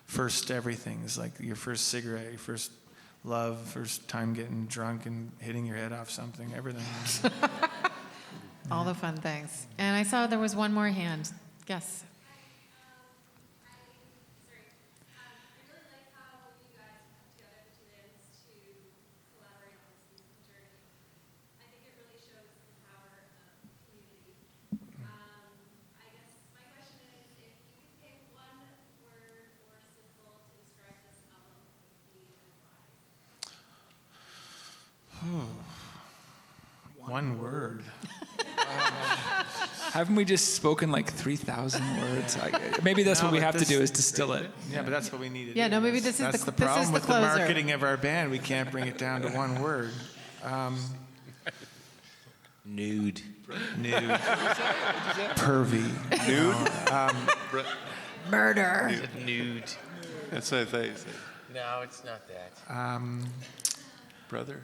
first everything is like your first cigarette, your first love, first time getting drunk and hitting your head off something, everything.
All the fun things. And I saw there was one more hand. Yes.
One word.
Haven't we just spoken like 3,000 words? Maybe that's what we have to do is distill it.
Yeah, but that's what we need to do.
Yeah, no, maybe this is
That's
the
problem
this is
with
the closer.
the marketing of our band. We can't bring it down to one word.
Nude.
Nude. Pervy.
Nude?
Murder.
Nude.
That's what I thought you said.
No, it's not that.
Brother?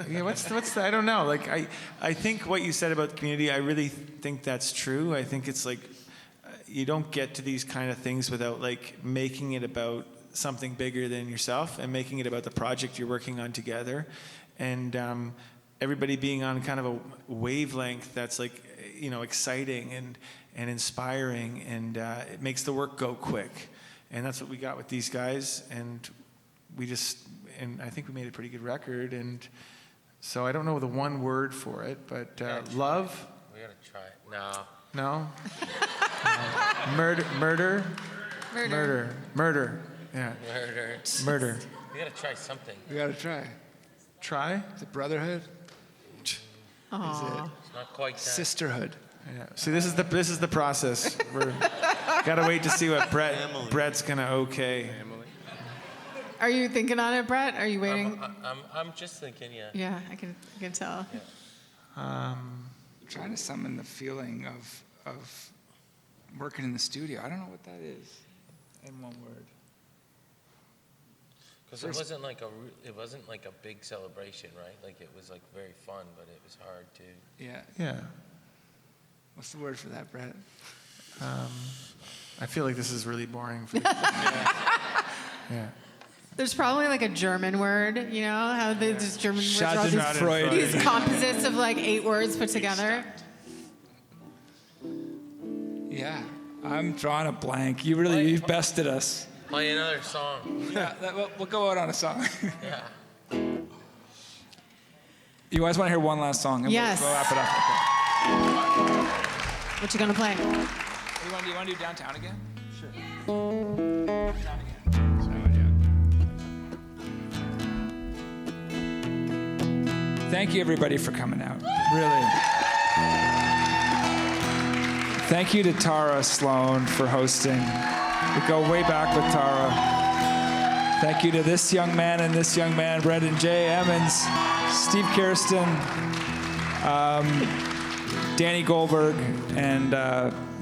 Yeah, what's the, I don't know. Like, I think what you said about the community, I really think that's true. I think it's like, you don't get to these kind of things without like making it about something bigger than yourself and making it about the project you're working on together. And everybody being on kind of a wavelength that's like, exciting and inspiring, and it makes the work go quick. And that's what we got with these guys. And and I think we made a pretty good record, and so I don't know the one word for it, but love.
We gotta try it.
No. Murder. Yeah. Murder.
We gotta try something.
We got to try.
Try.
Is it brotherhood?
Aww.
It's not quite that.
Sisterhood.
Yeah. See, this is the process. We're gotta wait to see what Brett's gonna okay.
Are you thinking on it, Brett? Are you waiting?
I'm just thinking, yeah.
Yeah, I can tell.
Yeah.
Trying to summon the feeling of working in the studio. I don't know what that is in one word.
Because it wasn't like a big celebration, right? Like it was like very fun, but it was hard to.
Yeah.
Yeah.
What's the word for that, Brett?
I feel like this is really boring for Yeah.
There's probably like a German word, how this German words are all
Schadenfreude.
these composites of like 8 words put together.
Yeah. I'm drawing a blank. You've bested us.
Play another song.
Yeah, we'll go out on a song.
Yeah.
You guys want to hear one last song? And
Yes.
We'll wrap it up. Okay.
What you gonna play?
Do you want to do Downtown again? Sure. Downtown again. Thank you, everybody, for coming out. Really. Thank you to Tara Slone for hosting. We go way back with Tara. Thank you to this young man and this young man, Brett and Jay Emmons, Steve Kirsten, Danny Goldberg, and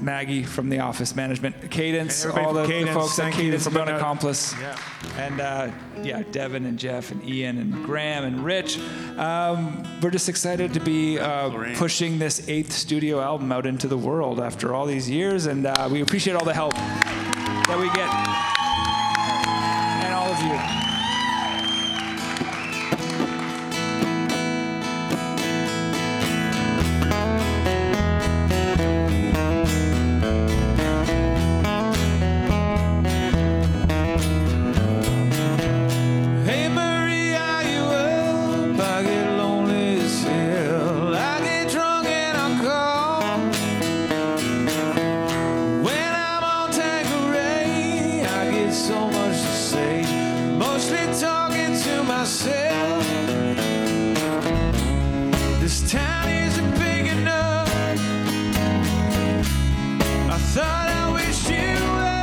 Maggie from the office management, Cadence,
Everybody
all
from
the
Cadence,
folks at
thank you
Cadence
for
have done
putting out-
accomplice.
Yeah.
And Devin and Jeff and Ian and Graham and Rich. We're just excited to be pushing this 8th studio album out into the world after all these years, and we appreciate all the help that we get, and all of you.
Hey Marie, are you up? I get lonely as hell. I get drunk and I call. When I'm on Tanqueray, I get so much to say. Mostly talking to myself. This town isn't big enough. I thought I wished you well.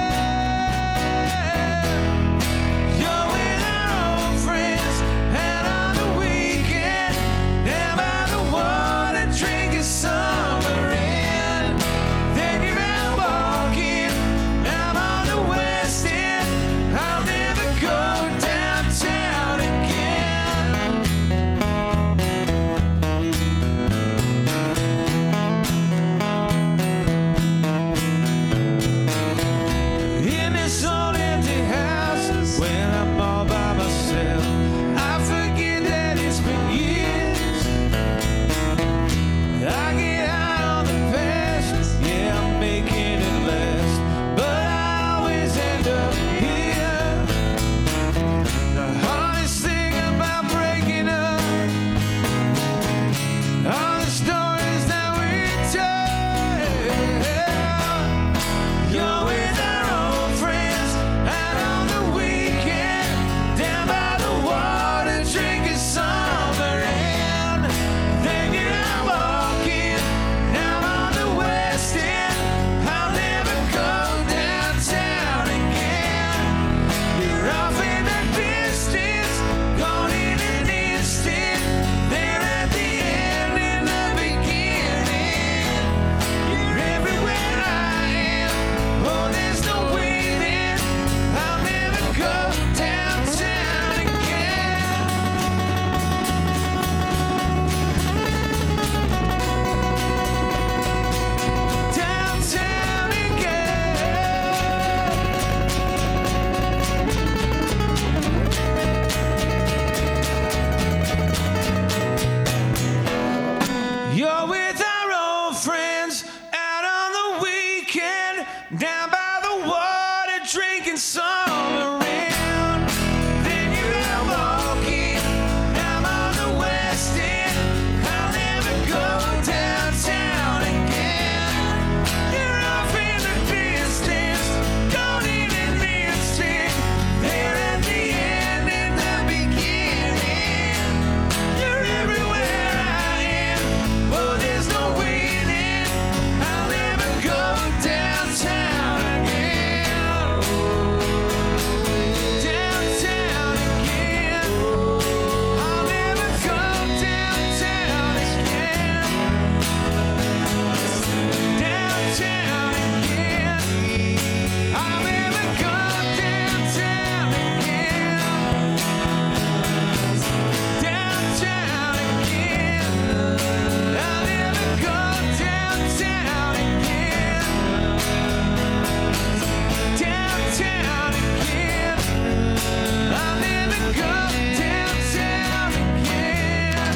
You're with our old friends, and on the weekend, down by the water, drinking summer in. Then you're out walking, I'm on the west end. I'll never go downtown again. In this old empty house, when I'm all by myself, I forget that it's been years. I get high on the past, yeah, I'm making it last, but I always end up here. The hardest thing about breaking up, all the stories that we tell. You're with our old friends, out on the weekend, down by the water, drinking summer in. Then you're out walking, now on the west end. I'll never go downtown again. You're off in the distance, gone in an instant. There at the end, in the beginning. You're everywhere I am. Oh, there's no winning. I'll never go downtown again. Downtown again. You're with our old friends, out on the weekend, down by the water, drinking summer in. Then you're out walking, I'm on the west end. I'll never go downtown again. You're off in the distance, gone in an instant. There at the end, in the beginning. You're everywhere I am. Oh, there's no winning. I'll never go downtown again. Downtown again. I'll never go downtown again. Downtown again. I'll never go downtown again. Downtown again. I'll never go downtown again. Downtown again. I'll never go downtown again.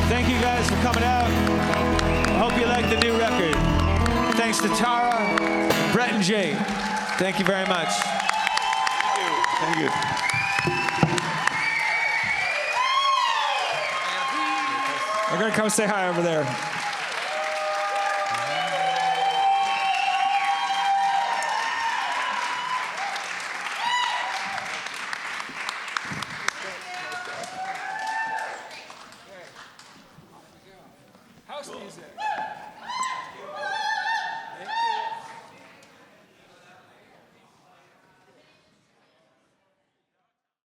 Thank you guys for coming out. I hope you like the new record. Thanks to Tara, Brett, and Jay. Thank you very much.
Thank you.
going to come say hi over there. House music.